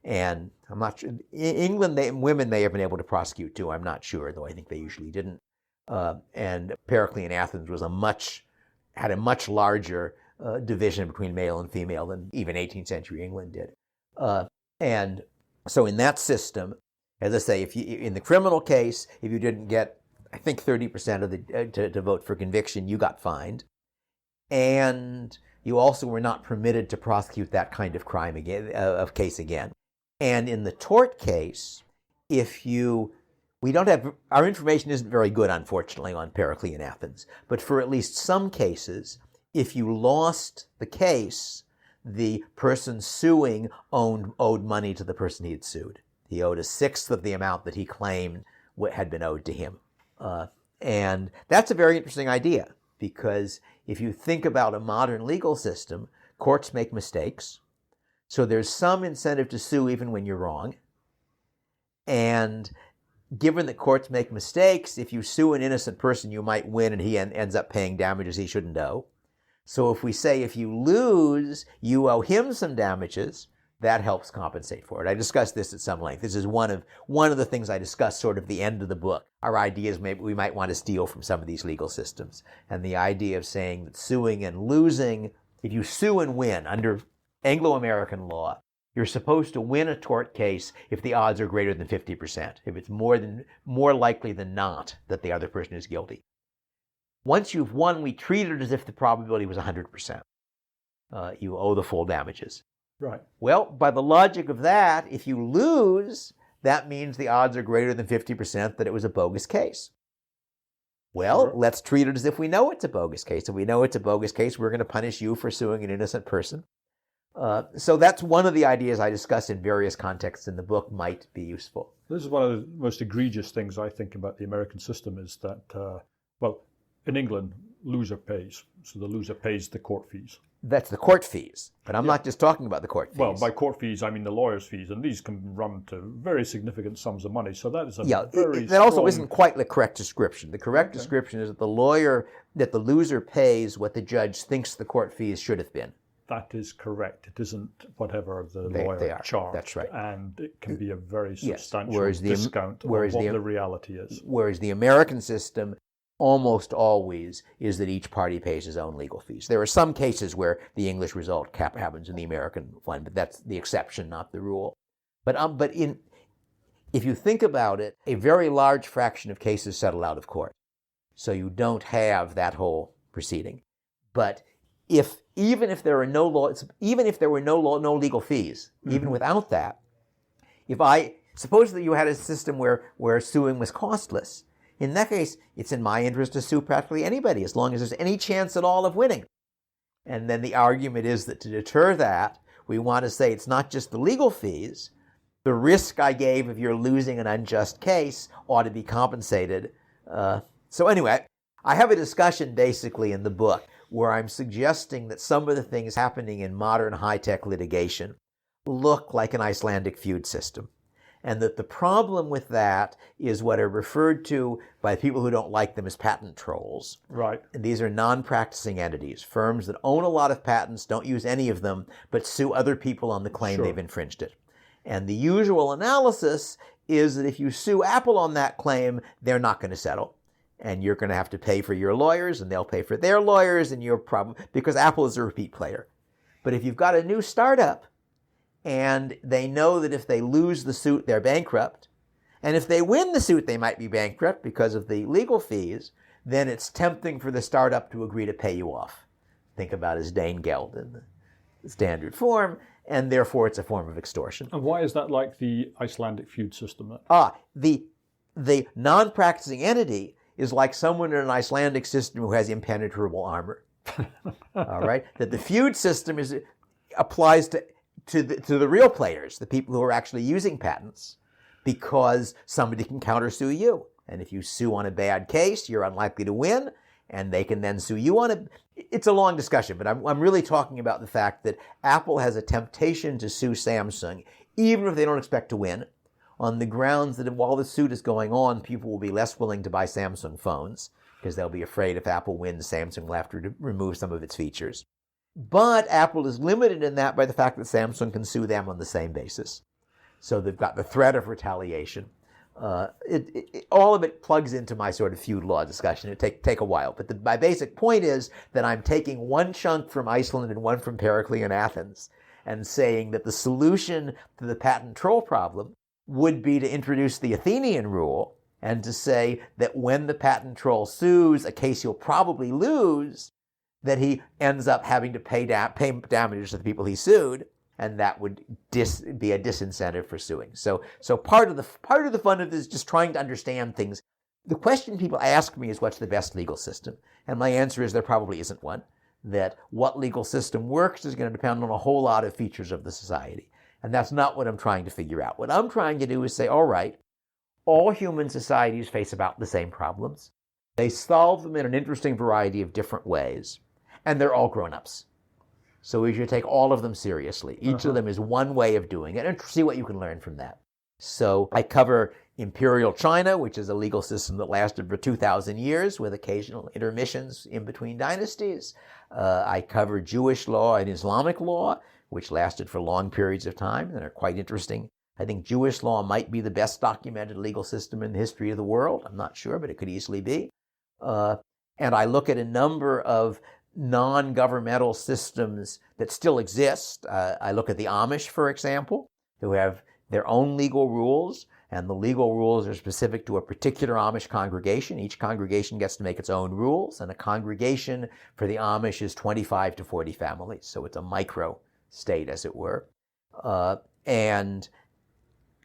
And I'm not sure, in England, women may have been able to prosecute too. I'm not sure, though I think they usually didn't. And Periclean Athens had a much larger division between male and female than even 18th century England did. And so in that system, as I say, in the criminal case, if you didn't get, I think 30% of to vote for conviction, you got fined. And you also were not permitted to prosecute that kind of crime again, case again. And in the tort case, our information isn't very good, unfortunately, on Periclean Athens. But for at least some cases, if you lost the case, the person suing owed money to the person he had sued. He owed 1/6 of the amount that he claimed had been owed to him. And that's a very interesting idea, because if you think about a modern legal system, courts make mistakes. So there's some incentive to sue even when you're wrong. And given that courts make mistakes, if you sue an innocent person, you might win and he ends up paying damages he shouldn't owe. So if we say if you lose, you owe him some damages, that helps compensate for it. I discussed this at some length. This is one of the things I discuss sort of the end of the book. Our ideas maybe we might want to steal from some of these legal systems. And the idea of saying that suing and losing, if you sue and win under Anglo-American law, you're supposed to win a tort case if the odds are greater than 50%, if it's more likely than not that the other person is guilty. Once you've won, we treat it as if the probability was 100%. You owe the full damages. Right. Well, by the logic of that, if you lose, that means the odds are greater than 50% that it was a bogus case. Well, Sure. let's treat it as if we know it's a bogus case. If we know it's a bogus case, we're going to punish you for suing an innocent person. So that's one of the ideas I discuss in various contexts in the book might be useful. This is one of the most egregious things I think about the American system is that, in England, loser pays. So the loser pays the court fees. That's the court fees. But I'm not just talking about the court fees. Well, by court fees, I mean the lawyer's fees, and these can run to very significant sums of money. So that is that also isn't quite the correct description. The correct description is that the loser pays what the judge thinks the court fees should have been. That is correct. It isn't whatever the lawyer charged. That's right. And it can be a very substantial Whereas discount of what the reality is. Whereas the American system almost always is that each party pays his own legal fees. There are some cases where the English result happens in the American one, but that's the exception, not the rule. But if you think about it, a very large fraction of cases settle out of court. So you don't have that whole proceeding. But even if there were no legal fees, even without that, suppose that you had a system where suing was costless, in that case, it's in my interest to sue practically anybody as long as there's any chance at all of winning. And then the argument is that to deter that, we want to say it's not just the legal fees. The risk I gave of your losing an unjust case ought to be compensated. So anyway, I have a discussion basically in the book where I'm suggesting that some of the things happening in modern high-tech litigation look like an Icelandic feud system. And that the problem with that is what are referred to by people who don't like them as patent trolls. Right. And these are non-practicing entities, firms that own a lot of patents, don't use any of them, but sue other people on the claim they've infringed it. And the usual analysis is that if you sue Apple on that claim, they're not going to settle. And you're going to have to pay for your lawyers, and they'll pay for their lawyers, and your problem, because Apple is a repeat player. But if you've got a new startup, and they know that if they lose the suit, they're bankrupt, and if they win the suit, they might be bankrupt because of the legal fees, then it's tempting for the startup to agree to pay you off. Think about as Dane Geld in the standard form, and therefore it's a form of extortion. And why is that like the Icelandic feud system then? The non-practicing entity is like someone in an Icelandic system who has impenetrable armor. All right? That the feud system applies to the real players, the people who are actually using patents, because somebody can countersue you. And if you sue on a bad case, you're unlikely to win, and they can then sue you on it. It's a long discussion, but I'm really talking about the fact that Apple has a temptation to sue Samsung, even if they don't expect to win, on the grounds that while the suit is going on, people will be less willing to buy Samsung phones, because they'll be afraid if Apple wins, Samsung will have to remove some of its features. But Apple is limited in that by the fact that Samsung can sue them on the same basis. So they've got the threat of retaliation. All of it plugs into my sort of feud law discussion. It take a while. But my basic point is that I'm taking one chunk from Iceland and one from Periclean Athens and saying that the solution to the patent troll problem would be to introduce the Athenian rule and to say that when the patent troll sues a case you'll probably lose, that he ends up having to pay damages to the people he sued, and that would be a disincentive for suing. So part of the fun of this is just trying to understand things. The question people ask me is, what's the best legal system? And my answer is there probably isn't one. That what legal system works is going to depend on a whole lot of features of the society. And that's not what I'm trying to figure out. What I'm trying to do is say, all right, all human societies face about the same problems. They solve them in an interesting variety of different ways. And they're all grown-ups. So we should take all of them seriously. Each of them is one way of doing it, and see what you can learn from that. So I cover Imperial China, which is a legal system that lasted for 2,000 years with occasional intermissions in between dynasties. I cover Jewish law and Islamic law, which lasted for long periods of time and are quite interesting. I think Jewish law might be the best documented legal system in the history of the world. I'm not sure, but it could easily be. And I look at a number of non-governmental systems that still exist. I look at the Amish, for example, who have their own legal rules, and the legal rules are specific to a particular Amish congregation. Each congregation gets to make its own rules, and a congregation for the Amish is 25 to 40 families, so it's a micro-state, as it were. And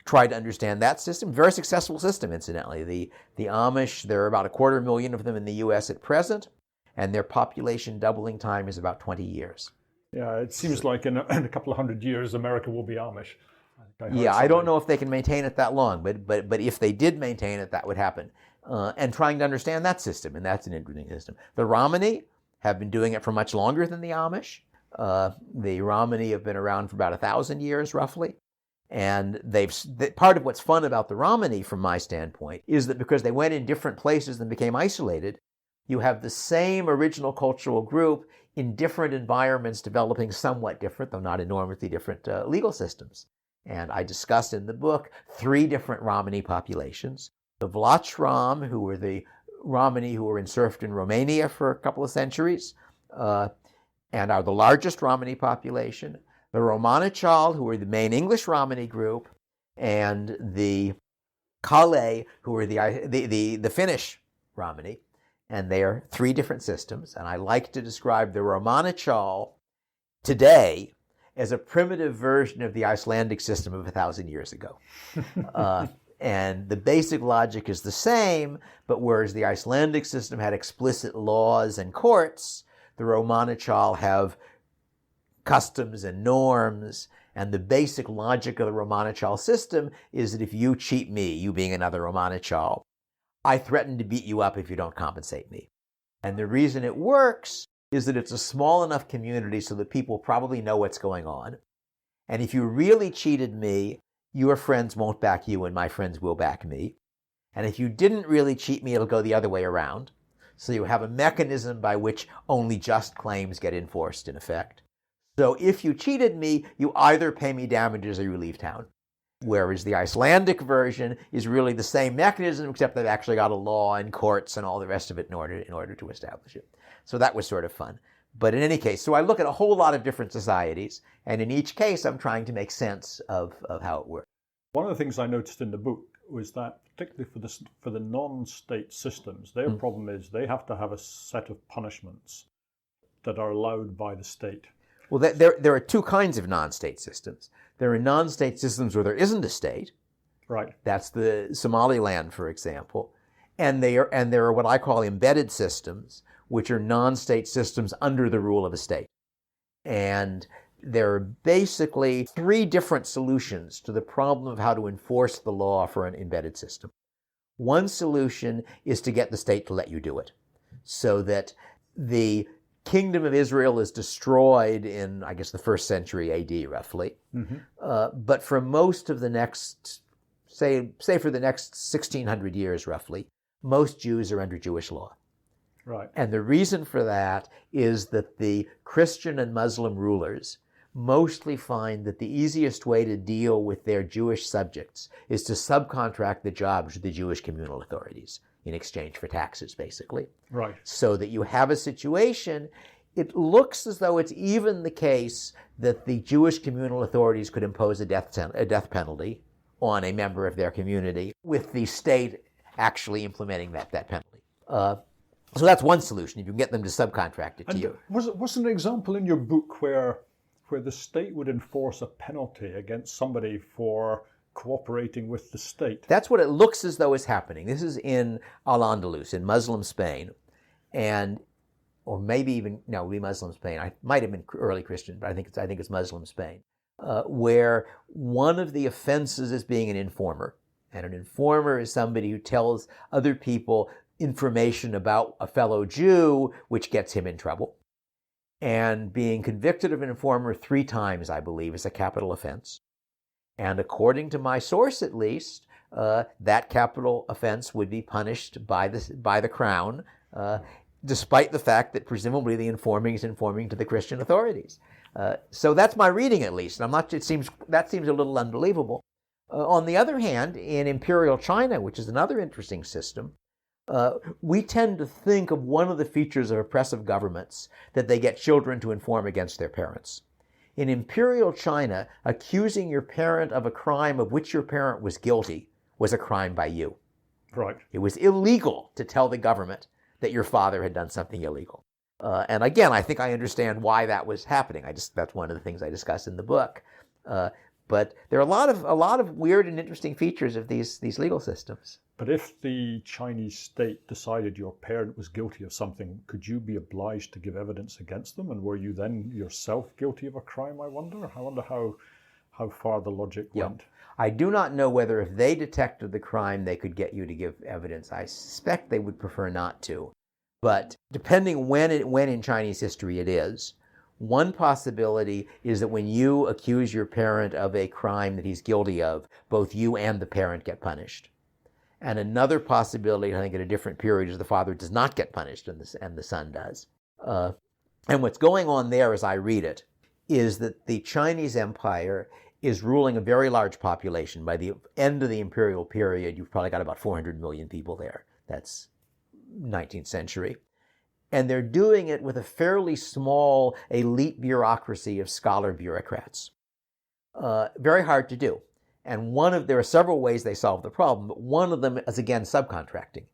try to understand that system. Very successful system, incidentally. The Amish, there are about 250,000 of them in the U.S. at present, and their population doubling time is about 20 years. Yeah, it seems like in a couple of hundred years, America will be Amish. I don't know if they can maintain it that long, but if they did maintain it, that would happen. And trying to understand that system, and that's an interesting system. The Romani have been doing it for much longer than the Amish. The Romani have been around for about 1,000 years, roughly. And part of what's fun about the Romani, from my standpoint, is that because they went in different places and became isolated, you have the same original cultural group in different environments developing somewhat different, though not enormously different, legal systems. And I discussed in the book 3 different Romani populations. The Vlachram, who were the Romani who were serfed in Romania for a couple of centuries, and are the largest Romani population. The Romanichal, who were the main English Romani group, and the Kale, who were the Finnish Romani. And they are 3 different systems. And I like to describe the Romanichal today as a primitive version of the Icelandic system of 1,000 years ago. And the basic logic is the same, but whereas the Icelandic system had explicit laws and courts, the Romanichal have customs and norms, and the basic logic of the Romanichal system is that if you cheat me, you being another Romanichal, I threaten to beat you up if you don't compensate me. And the reason it works is that it's a small enough community so that people probably know what's going on. And if you really cheated me, your friends won't back you and my friends will back me. And if you didn't really cheat me, it'll go the other way around. So you have a mechanism by which only just claims get enforced, in effect. So if you cheated me, you either pay me damages or you leave town. Whereas the Icelandic version is really the same mechanism, except they've actually got a law and courts and all the rest of it in order to establish it. So that was sort of fun. But in any case, so I look at a whole lot of different societies, and in each case, I'm trying to make sense of how it works. One of the things I noticed in the book was that, particularly for the non-state systems, their problem is they have to have a set of punishments that are allowed by the state. Well, there are 2 kinds of non-state systems. There are non-state systems where there isn't a state. Right. That's the Somaliland, for example. And there are what I call embedded systems, which are non-state systems under the rule of a state. And there are basically 3 different solutions to the problem of how to enforce the law for an embedded system. One solution is to get the state to let you do it, so that the Kingdom of Israel is destroyed in, I guess, the 1st century AD, roughly. Mm-hmm. But for most of the next, say for the next 1,600 years, roughly, most Jews are under Jewish law. Right. And the reason for that is that the Christian and Muslim rulers mostly find that the easiest way to deal with their Jewish subjects is to subcontract the jobs to the Jewish communal authorities in exchange for taxes, basically. Right. So that you have a situation, it looks as though it's even the case that the Jewish communal authorities could impose a death penalty on a member of their community, with the state actually implementing that penalty. So that's one solution, if you can get them to subcontract it to you. Was an example in your book where the state would enforce a penalty against somebody for cooperating with the state? That's what it looks as though is happening. This is in Al-Andalus, in Muslim Spain, or maybe even, no, it would be Muslim Spain. I might have been early Christian, but I think it's Muslim Spain, where one of the offenses is being an informer. And an informer is somebody who tells other people information about a fellow Jew, which gets him in trouble. And being convicted of an informer 3 times, I believe, is a capital offense. And according to my source, at least, that capital offense would be punished by the crown, despite the fact that presumably the informing is informing to the Christian authorities. So that's my reading, at least. That seems a little unbelievable. On the other hand, in Imperial China, which is another interesting system, we tend to think of one of the features of oppressive governments that they get children to inform against their parents. In Imperial China, accusing your parent of a crime of which your parent was guilty was a crime by you. Right. It was illegal to tell the government that your father had done something illegal. And again, I think I understand why that was happening. That's one of the things I discuss in the book. But there are a lot of weird and interesting features of these legal systems. But if the Chinese state decided your parent was guilty of something, could you be obliged to give evidence against them? And were you then yourself guilty of a crime, I wonder? I wonder how far the logic went. I do not know whether if they detected the crime, they could get you to give evidence. I suspect they would prefer not to. But depending when in Chinese history it is, one possibility is that when you accuse your parent of a crime that he's guilty of, both you and the parent get punished. And another possibility, I think at a different period, is the father does not get punished and the son does. And what's going on there, as I read it, is that the Chinese Empire is ruling a very large population. By the end of the imperial period, you've probably got about 400 million people there. That's 19th century. And they're doing it with a fairly small elite bureaucracy of scholar bureaucrats. Very hard to do. And there are several ways they solve the problem, but one of them is, again, subcontracting,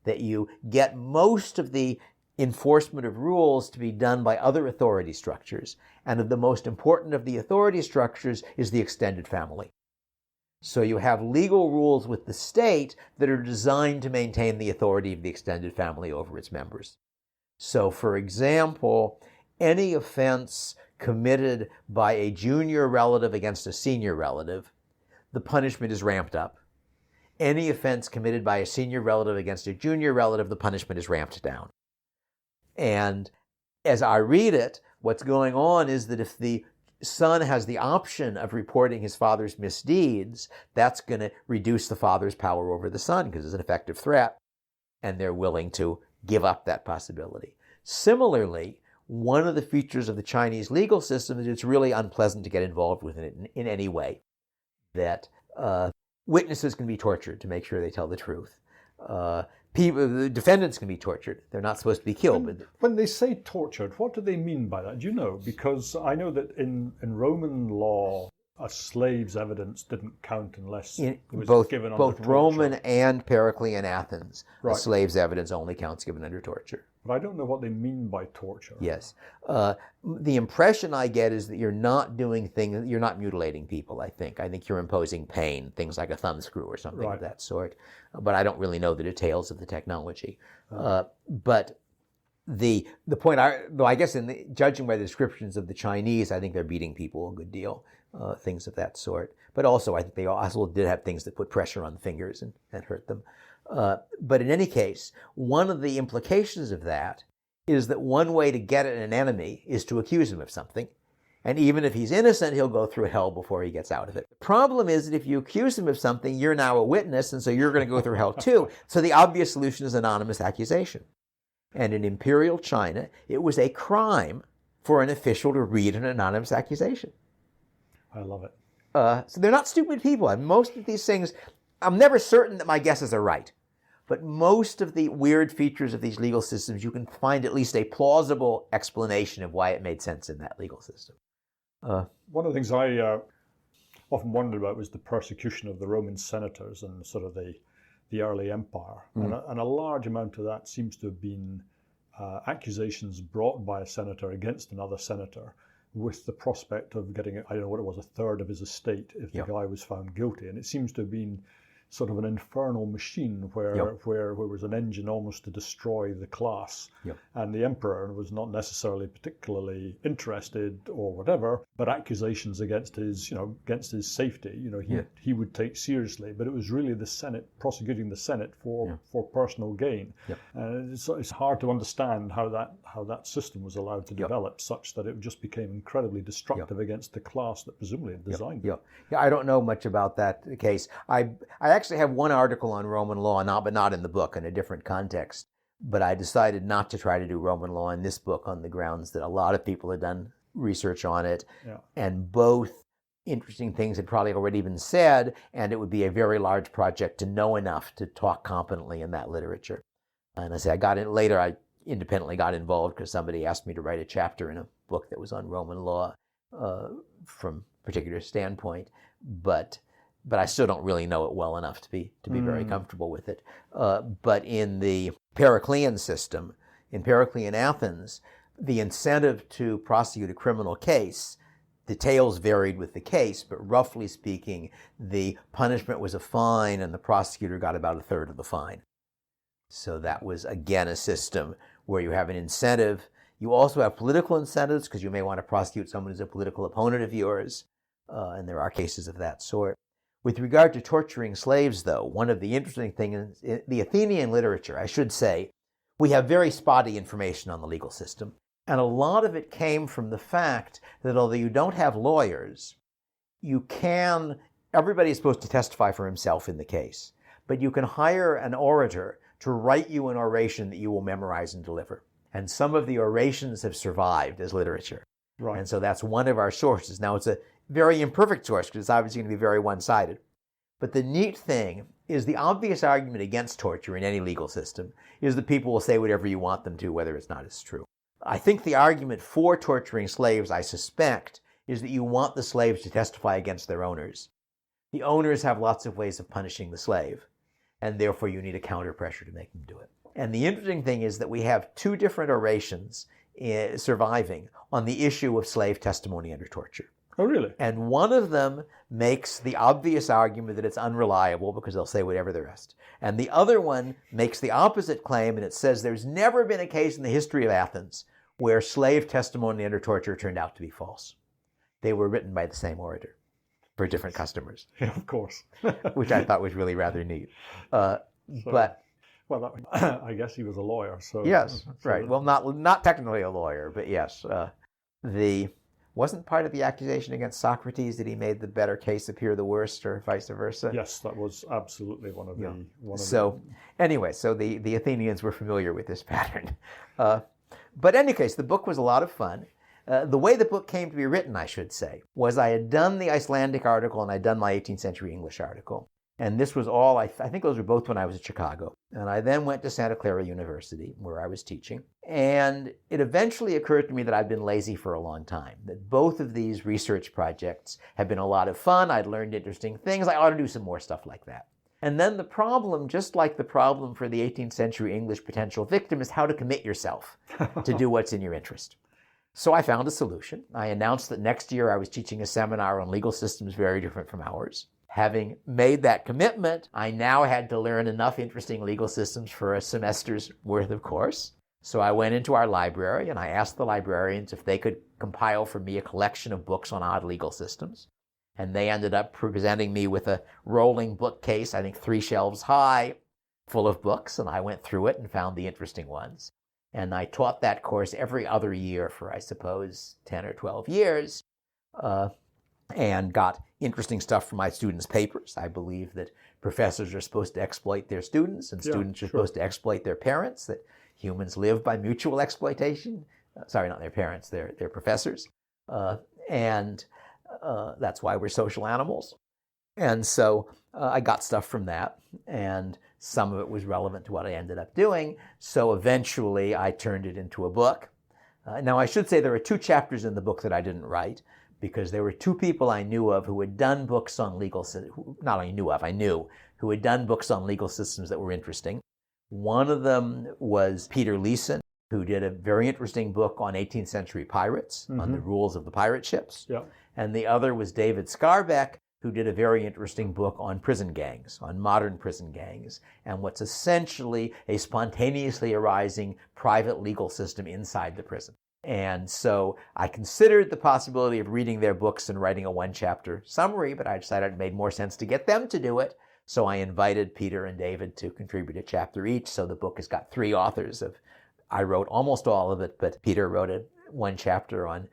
that you get most of the enforcement of rules to be done by other authority structures. And the most important of the authority structures is the extended family. So you have legal rules with the state that are designed to maintain the authority of the extended family over its members. So, for example, any offense committed by a junior relative against a senior relative, the punishment is ramped up. Any offense committed by a senior relative against a junior relative, the punishment is ramped down. And as I read it, what's going on is that if the son has the option of reporting his father's misdeeds, that's going to reduce the father's power over the son because it's an effective threat, and they're willing to give up that possibility. Similarly, one of the features of the Chinese legal system is it's really unpleasant to get involved with it in any way. That witnesses can be tortured to make sure they tell the truth. The defendants can be tortured. They're not supposed to be killed. When they say tortured, what do they mean by that? Do you know? Because I know that in Roman law, a slave's evidence didn't count unless it was given under torture. Both Roman and Periclean Athens, right. A slave's evidence only counts given under torture. But I don't know what they mean by torture. Yes. The impression I get is that you're not doing things, you're not mutilating people, I think. I think you're imposing pain, things like a thumbscrew or something right. of that sort. But I don't really know the details of the technology. But the point, though I guess judging by the descriptions of the Chinese, I think they're beating people a good deal, things of that sort. But also I think they also did have things that put pressure on the fingers and hurt them. But in any case, one of the implications of that is that one way to get at an enemy is to accuse him of something. And even if he's innocent, he'll go through hell before he gets out of it. The problem is that if you accuse him of something, you're now a witness, and so you're going to go through hell too. So the obvious solution is anonymous accusation. And in Imperial China, it was a crime for an official to read an anonymous accusation. I love it. So they're not stupid people. And most of these things, I'm never certain that my guesses are right. But most of the weird features of these legal systems, you can find at least a plausible explanation of why it made sense in that legal system. One of the things I often wondered about was the persecution of the Roman senators and sort of the early empire. Mm. And a large amount of that seems to have been accusations brought by a senator against another senator with the prospect of getting, I don't know what it was, a third of his estate if the guy was found guilty. And it seems to have been sort of an infernal machine where there was an engine almost to destroy the class. And the emperor was not necessarily particularly interested or whatever, but accusations against his safety, he would take seriously. But it was really the Senate prosecuting the Senate for personal gain. It's hard to understand how that system was allowed to develop such that it just became incredibly destructive against the class that presumably had designed it. Yeah, I don't know much about that case. I actually have one article on Roman law, but not in the book, in a different context. But I decided not to try to do Roman law in this book on the grounds that a lot of people had done research on it, Yeah. and both interesting things had probably already been said, and it would be a very large project to know enough to talk competently in that literature. And I say I independently got involved because somebody asked me to write a chapter in a book that was on Roman law from a particular standpoint, but I still don't really know it well enough to be very comfortable with it. But in the Periclean system, in Periclean Athens, the incentive to prosecute a criminal case, details varied with the case, but roughly speaking, the punishment was a fine and the prosecutor got about a third of the fine. So that was, again, a system where you have an incentive. You also have political incentives because you may want to prosecute someone who's a political opponent of yours, and there are cases of that sort. With regard to torturing slaves, though, one of the interesting things in the Athenian literature, I should say, we have very spotty information on the legal system. And a lot of it came from the fact that although you don't have lawyers, everybody is supposed to testify for himself in the case, but you can hire an orator to write you an oration that you will memorize and deliver. And some of the orations have survived as literature. Right. And so that's one of our sources. Now, it's a very imperfect source because it's obviously going to be very one-sided. But the neat thing is the obvious argument against torture in any legal system is that people will say whatever you want them to, whether it's not as true. I think the argument for torturing slaves, I suspect, is that you want the slaves to testify against their owners. The owners have lots of ways of punishing the slave, and therefore you need a counter pressure to make them do it. And the interesting thing is that we have two different orations surviving on the issue of slave testimony under torture. Oh, really? And one of them makes the obvious argument that it's unreliable because they'll say whatever the rest. And the other one makes the opposite claim, and it says there's never been a case in the history of Athens where slave testimony under torture turned out to be false. They were written by the same orator for different customers. Yeah, of course. Which I thought was really rather neat. Well, I guess he was a lawyer. So yes, right. Well, not technically a lawyer, but yes. Wasn't part of the accusation against Socrates that he made the better case appear the worst, or vice versa? Yes, that was absolutely one of the. Anyway, the Athenians were familiar with this pattern. But in any case, the book was a lot of fun. The way the book came to be written, I should say, was I had done the Icelandic article and I'd done my 18th century English article. And this was all, I think those were both when I was at Chicago. And I then went to Santa Clara University, where I was teaching. And it eventually occurred to me that I'd been lazy for a long time, that both of these research projects have been a lot of fun. I'd learned interesting things. I ought to do some more stuff like that. And then the problem, just like the problem for the 18th century English potential victim, is how to commit yourself to do what's in your interest. So I found a solution. I announced that next year I was teaching a seminar on legal systems very different from ours. Having made that commitment, I now had to learn enough interesting legal systems for a semester's worth of course. So I went into our library and I asked the librarians if they could compile for me a collection of books on odd legal systems. And they ended up presenting me with a rolling bookcase, I think 3 shelves high, full of books. And I went through it and found the interesting ones. And I taught that course every other year for, I suppose, 10 or 12 years. And got interesting stuff from my students' papers. I believe that professors are supposed to exploit their students, and students are supposed to exploit their parents, that humans live by mutual exploitation. Sorry, not their parents, their professors. And that's why we're social animals. And so I got stuff from that, and some of it was relevant to what I ended up doing. So eventually I turned it into a book. Now I should say there are 2 chapters in the book that I didn't write, because there were 2 people I knew of who had done books on legal systems, not only knew of, I knew, who had done books on legal systems that were interesting. One of them was Peter Leeson, who did a very interesting book on 18th century pirates, on the rules of the pirate ships. Yeah. And the other was David Scarbeck, who did a very interesting book on prison gangs, on modern prison gangs, and what's essentially a spontaneously arising private legal system inside the prison. And so I considered the possibility of reading their books and writing a 1-chapter summary, but I decided it made more sense to get them to do it. So I invited Peter and David to contribute a chapter each. So the book has got 3 authors. I wrote almost all of it, but Peter wrote 1 chapter on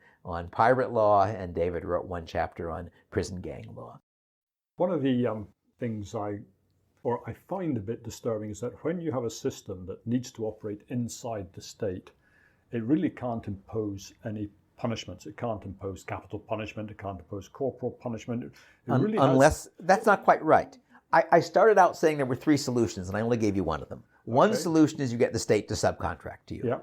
pirate law, and David wrote 1 chapter on prison gang law. One of the things I find a bit disturbing is that when you have a system that needs to operate inside the state, it really can't impose any punishments. It can't impose capital punishment. It can't impose corporal punishment. It really Unless, that's not quite right. I started out saying there were three solutions, and I only gave you one of them. One solution is you get the state to subcontract to you. Yeah.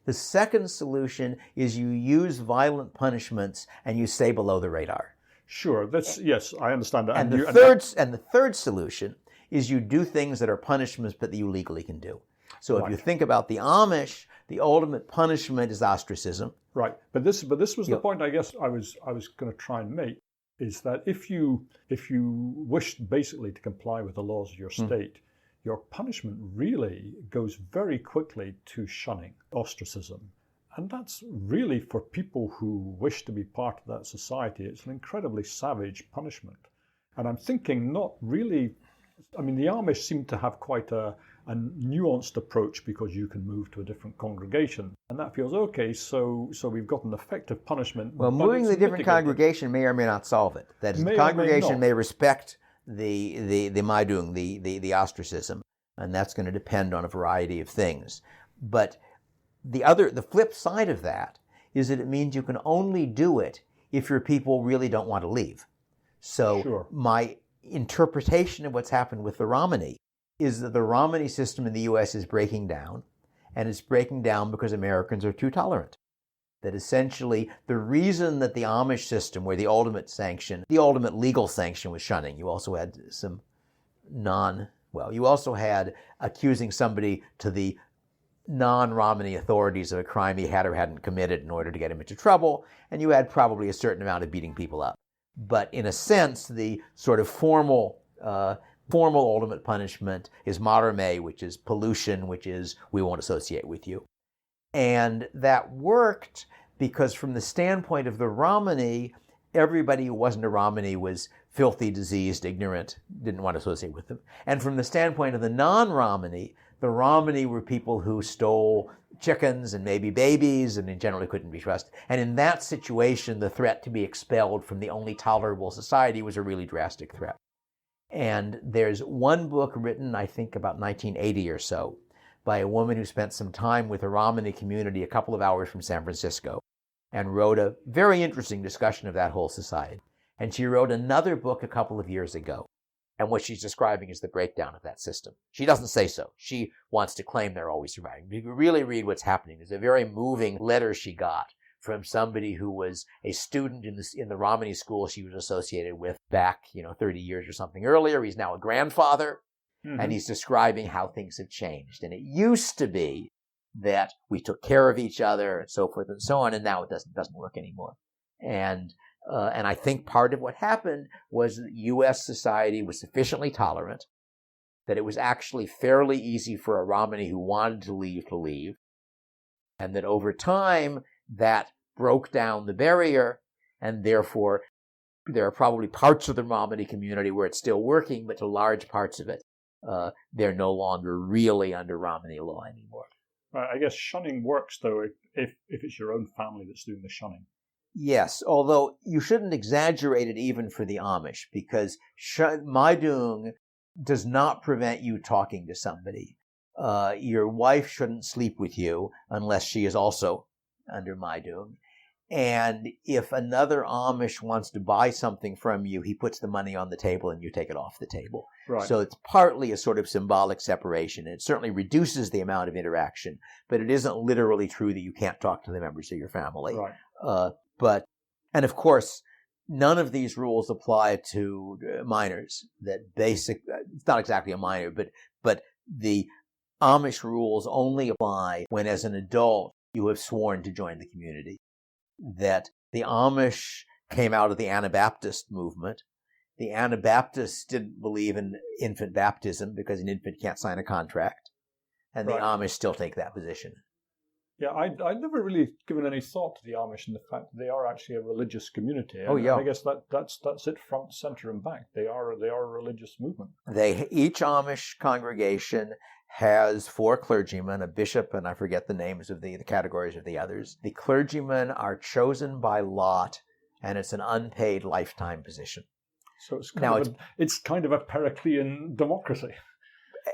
The second solution is you use violent punishments and you stay below the radar. Sure. Yes, I understand that. And the third solution is you do things that are punishments but that you legally can do. So if you think about the Amish, the ultimate punishment is ostracism. Right. But this was the point I guess I was going to try and make, is that if you wish basically to comply with the laws of your state, your punishment really goes very quickly to shunning, ostracism. And that's really, for people who wish to be part of that society, it's an incredibly savage punishment. And I'm thinking not really, I mean, the Amish seem to have quite a nuanced approach because you can move to a different congregation. And that feels okay, so we've got an effective punishment. Well, moving to a different congregation may or may not solve it. That is, the congregation may respect the Maidung, the ostracism, and that's going to depend on a variety of things. But the flip side of that is that it means you can only do it if your people really don't want to leave. So my interpretation of what's happened with the Romani is that the Romani system in the U.S. is breaking down, and it's breaking down because Americans are too tolerant. That essentially the reason that the Amish system, where the ultimate legal sanction was shunning, you also had you also had accusing somebody to the non-Romani authorities of a crime he had or hadn't committed in order to get him into trouble, and you had probably a certain amount of beating people up. But in a sense, the sort of formal ultimate punishment is marame, which is pollution, which is we won't associate with you. And that worked because from the standpoint of the Romani, everybody who wasn't a Romani was filthy, diseased, ignorant, didn't want to associate with them. And from the standpoint of the non-Romani, the Romani were people who stole chickens and maybe babies and generally couldn't be trusted. And in that situation, the threat to be expelled from the only tolerable society was a really drastic threat. And there's one book written, I think about 1980 or so, by a woman who spent some time with a Romani community a couple of hours from San Francisco and wrote a very interesting discussion of that whole society. And she wrote another book a couple of years ago. And what she's describing is the breakdown of that system. She doesn't say so. She wants to claim they're always surviving. If you really read what's happening, there's a very moving letter she got from somebody who was a student in the Romani school she was associated with back, 30 years or something earlier. He's now a grandfather, and he's describing how things have changed. And it used to be that we took care of each other and so forth and so on, and now it doesn't work anymore. And I think part of what happened was that U.S. society was sufficiently tolerant that it was actually fairly easy for a Romani who wanted to leave, and that over time that broke down the barrier, and therefore there are probably parts of the Romani community where it's still working, but to large parts of it, they're no longer really under Romani law anymore. I guess shunning works, though, if it's your own family that's doing the shunning. Yes, although you shouldn't exaggerate it even for the Amish, because Maidung does not prevent you talking to somebody. Your wife shouldn't sleep with you unless she is also under Maidung. And if another Amish wants to buy something from you, he puts the money on the table and you take it off the table. Right. So it's partly a sort of symbolic separation. It certainly reduces the amount of interaction, but it isn't literally true that you can't talk to the members of your family. Right. And of course, none of these rules apply to minors. It's not exactly a minor, but the Amish rules only apply when, as an adult, you have sworn to join the community. That the Amish came out of the Anabaptist movement. The Anabaptists didn't believe in infant baptism because an infant can't sign a contract. And the Amish still take that position. Yeah, I'd never really given any thought to the Amish and the fact that they are actually a religious community. Oh, yeah. And I guess that's it, front, center, and back. They are a religious movement. Each Amish congregation has 4 clergymen, a bishop, and I forget the names of the categories of the others. The clergymen are chosen by lot, and it's an unpaid lifetime position. So it's kind of a Periclean democracy.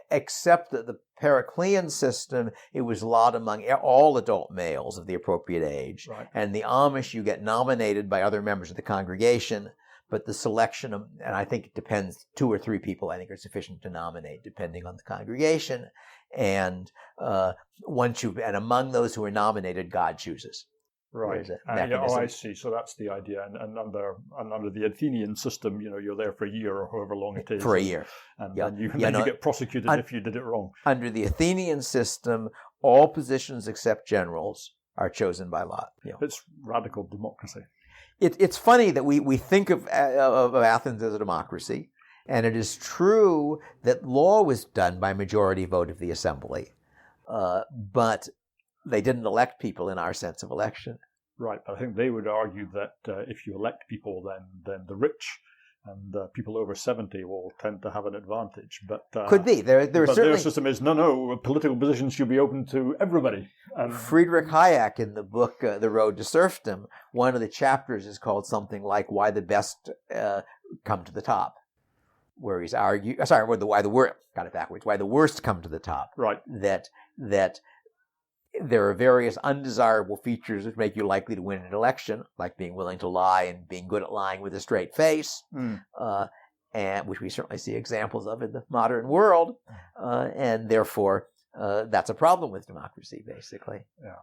except that the Periclean system, it was laud among all adult males of the appropriate age. Right. And the Amish, you get nominated by other members of the congregation, but the selection of, and I think it depends, 2 or 3 people I think are sufficient to nominate, depending on the congregation. And and among those who are nominated, God chooses. Right. I see. So that's the idea. And under the Athenian system, you're there for a year or however long it is. For a year. And you get prosecuted if you did it wrong. Under the Athenian system, all positions except generals are chosen by lot. It's radical democracy. It's funny that we think of Athens as a democracy, and it is true that law was done by majority vote of the assembly, but they didn't elect people in our sense of election. Right. I think they would argue that if you elect people, then the rich and people over 70 will tend to have an advantage. But could be. But certainly, their system is, no, political positions should be open to everybody. Friedrich Hayek, in the book The Road to Serfdom, one of the chapters is called something like "Why the Best Come to the Top," where he's arguing. Why the worst come to the top. Right. That there are various undesirable features which make you likely to win an election, like being willing to lie and being good at lying with a straight face, and which we certainly see examples of in the modern world, and therefore that's a problem with democracy, basically. Yeah.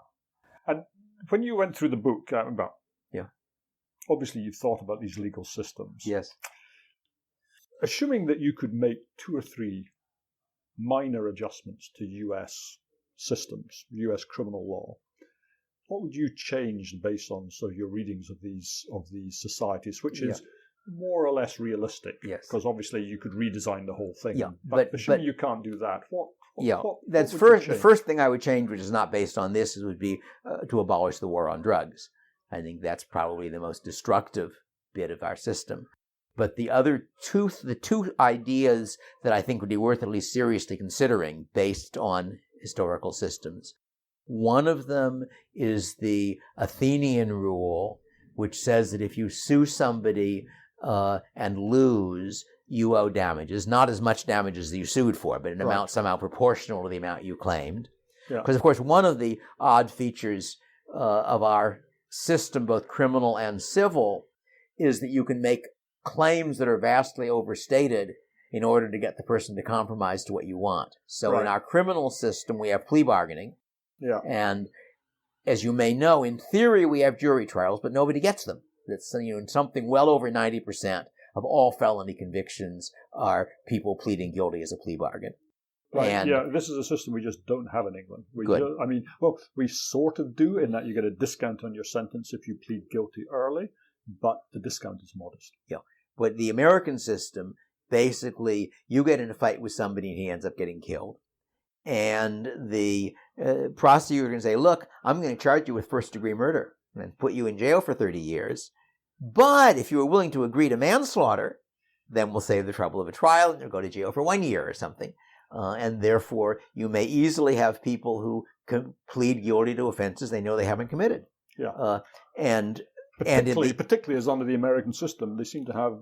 And when you went through the book, obviously you've thought about these legal systems. Yes. Assuming that you could make 2 or 3 minor adjustments to U.S. systems, U.S. criminal law, what would you change based on your readings of these societies, which is more or less realistic? Yes. Because obviously you could redesign the whole thing. Yeah. But assuming you can't do that, what that's what the first thing I would change, which is not based on this, would be to abolish the war on drugs. I think that's probably the most destructive bit of our system. But the other the two ideas that I think would be worth at least seriously considering based on historical systems. One of them is the Athenian rule, which says that if you sue somebody and lose, you owe damages. Not as much damage as you sued for, but an amount somehow proportional to the amount you claimed. Because, of course, one of the odd features of our system, both criminal and civil, is that you can make claims that are vastly overstated in order to get the person to compromise to what you want. So in our criminal system, we have plea bargaining. Yeah. And as you may know, in theory, we have jury trials, but nobody gets them. That's, something well over 90% of all felony convictions are people pleading guilty as a plea bargain. Right. This is a system we just don't have in England. We sort of do, in that you get a discount on your sentence if you plead guilty early, but the discount is modest. Yeah. But the American system, basically, you get in a fight with somebody and he ends up getting killed. And the prosecutor can say, look, I'm going to charge you with first-degree murder and put you in jail for 30 years. But if you are willing to agree to manslaughter, then we'll save the trouble of a trial and you'll go to jail for 1 year or something. And therefore, you may easily have people who can plead guilty to offenses they know they haven't committed. Yeah. Particularly as under the American system, they seem to have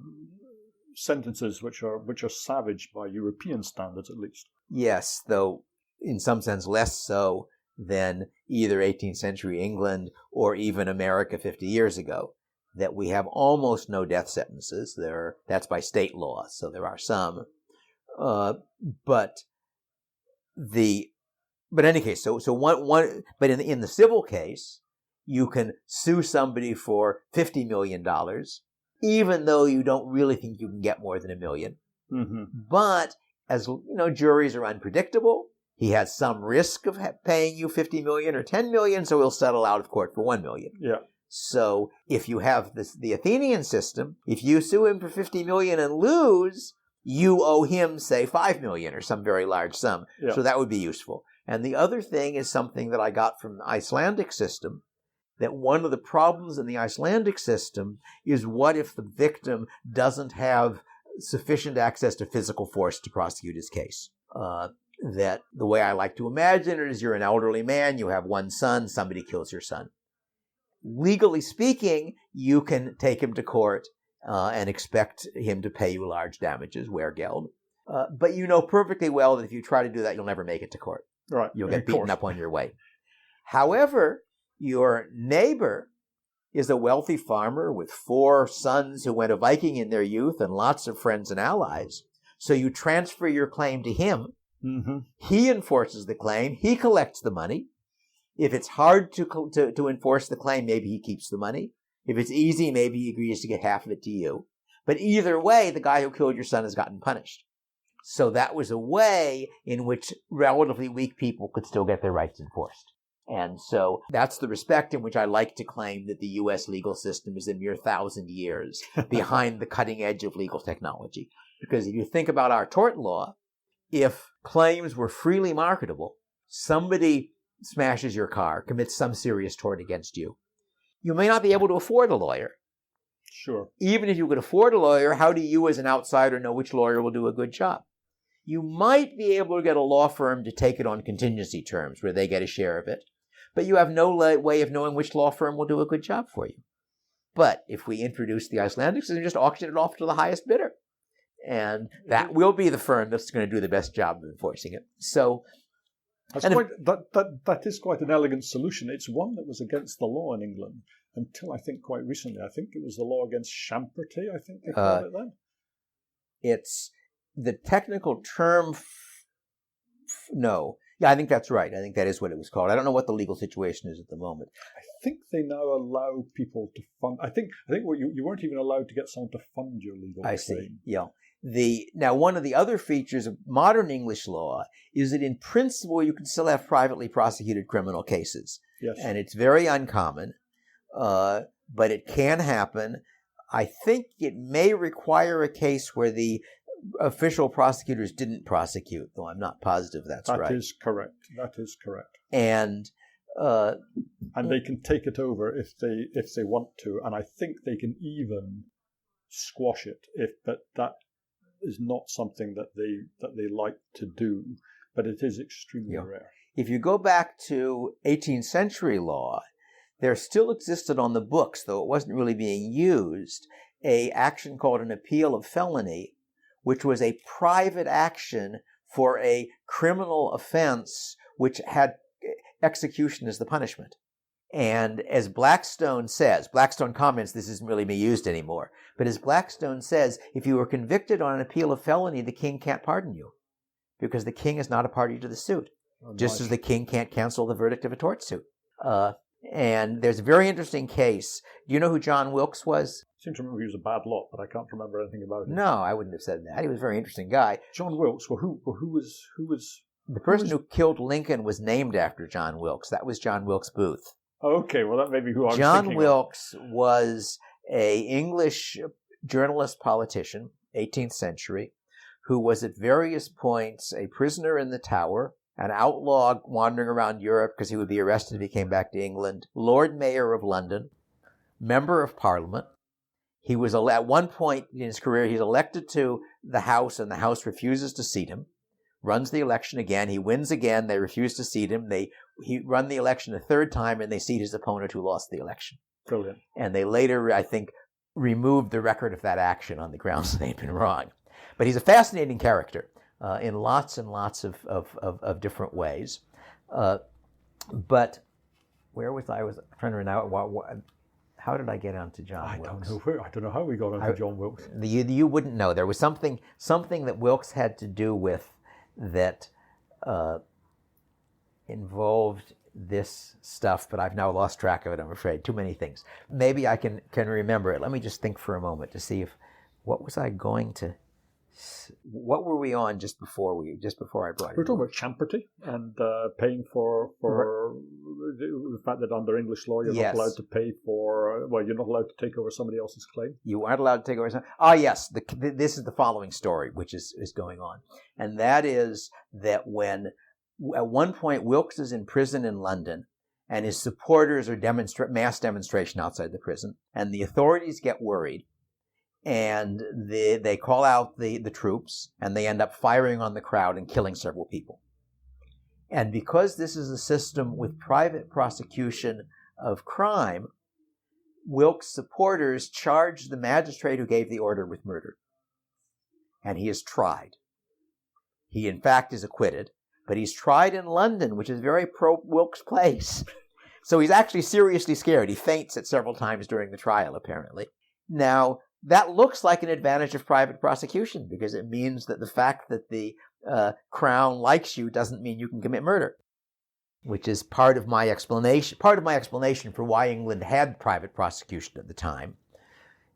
sentences which are savage by European standards, at least. Yes, though in some sense less so than either 18th century England or even America 50 years ago, that we have almost no death sentences. That's by state law, so there are some. But in any case, but in the civil case, you can sue somebody for $50 million, even though you don't really think you can get more than $1 million. Mm-hmm. But as juries are unpredictable. He has some risk of paying you $50 million or $10 million, so he'll settle out of court for $1 million. Yeah. So if you have the Athenian system, if you sue him for $50 million and lose, you owe him, say, $5 million or some very large sum. Yeah. So that would be useful. And the other thing is something that I got from the Icelandic system, that one of the problems in the Icelandic system is what if the victim doesn't have sufficient access to physical force to prosecute his case? That the way I like to imagine it is you're an elderly man, you have one son, somebody kills your son. Legally speaking, you can take him to court and expect him to pay you large damages, wehrgeld. But you know perfectly well that if you try to do that, you'll never make it to court. Right. You'll get beaten up on your way. However, your neighbor is a wealthy farmer with 4 sons who went a Viking in their youth and lots of friends and allies. So you transfer your claim to him. Mm-hmm. He enforces the claim. He collects the money. If it's hard to enforce the claim, maybe he keeps the money. If it's easy, maybe he agrees to get half of it to you. But either way, the guy who killed your son has gotten punished. So that was a way in which relatively weak people could still get their rights enforced. And so that's the respect in which I like to claim that the U.S. legal system is a mere 1,000 years behind the cutting edge of legal technology. Because if you think about our tort law, if claims were freely marketable, somebody smashes your car, commits some serious tort against you, you may not be able to afford a lawyer. Sure. Even if you could afford a lawyer, how do you as an outsider know which lawyer will do a good job? You might be able to get a law firm to take it on contingency terms where they get a share of it, but you have no way of knowing which law firm will do a good job for you. But if we introduce the Icelandic system, just auction it off to the highest bidder. And that will be the firm that's going to do the best job of enforcing it. So that is quite an elegant solution. It's one that was against the law in England until I think quite recently. I think it was the law against champerty, I think they called it then. It's the technical term. No. Yeah, I think that's right. I think that is what it was called. I don't know what the legal situation is at the moment. I think they now allow people to fund. I think what you weren't even allowed to get someone to fund your legal claim. I see. Yeah. Now, one of the other features of modern English law is that in principle you can still have privately prosecuted criminal cases. Yes. And it's very uncommon, but it can happen. I think it may require a case where the official prosecutors didn't prosecute, though I'm not positive that's right. That is correct. And they can take it over if they want to, and I think they can even squash it but that is not something that they like to do, but it is extremely rare. If you go back to 18th century law, there still existed on the books, though it wasn't really being used, a action called an appeal of felony, which was a private action for a criminal offense which had execution as the punishment. And as Blackstone says, Blackstone comments this isn't really being used anymore, but as Blackstone says, if you were convicted on an appeal of felony, the king can't pardon you because the king is not a party to the suit, just as the king can't cancel the verdict of a tort suit. And there's a very interesting case. Do you know who John Wilkes was? I seem to remember he was a bad lot, but I can't remember anything about him. No, I wouldn't have said that. He was a very interesting guy. John Wilkes. Well, who was the person who killed Lincoln was named after John Wilkes. That was John Wilkes Booth. Okay, well that may be who I was John thinking Wilkes was an English journalist politician, 18th century, who was at various points a prisoner in the Tower, an outlaw wandering around Europe because he would be arrested if he came back to England, Lord Mayor of London, member of Parliament. He was at one point in his career, he's elected to the House, and the House refuses to seat him. Runs the election again. He wins again. They refuse to seat him. He run the election a third time, and they seat his opponent who lost the election. Brilliant. And they later, I think, removed the record of that action on the grounds they'd been wrong. But he's a fascinating character in lots and lots of different ways. But where was I? I was trying to remember how did I get onto John Wilkes? I don't know how we got onto John Wilkes. You wouldn't know. There was something that Wilkes had to do with that involved this stuff, but I've now lost track of it, I'm afraid. Too many things. Maybe I can remember it. Let me just think for a moment to see what were we on just before I brought it? We're talking about champerty and paying for the fact that under English law you're not allowed to pay for. You're not allowed to take over somebody else's claim. You aren't allowed to take over. Yes. This is the following story, which is going on, and that is that when at one point Wilkes is in prison in London, and his supporters are mass demonstration outside the prison, and the authorities get worried. And they call out the troops, and they end up firing on the crowd and killing several people. And because this is a system with private prosecution of crime, Wilkes' supporters charge the magistrate who gave the order with murder. And he is tried. He, in fact, is acquitted, but he's tried in London, which is very pro-Wilkes Place. So he's actually seriously scared. He faints at several times during the trial, apparently. Now, that looks like an advantage of private prosecution, because it means that the fact that the Crown likes you doesn't mean you can commit murder, which is part of my explanation for why England had private prosecution at the time.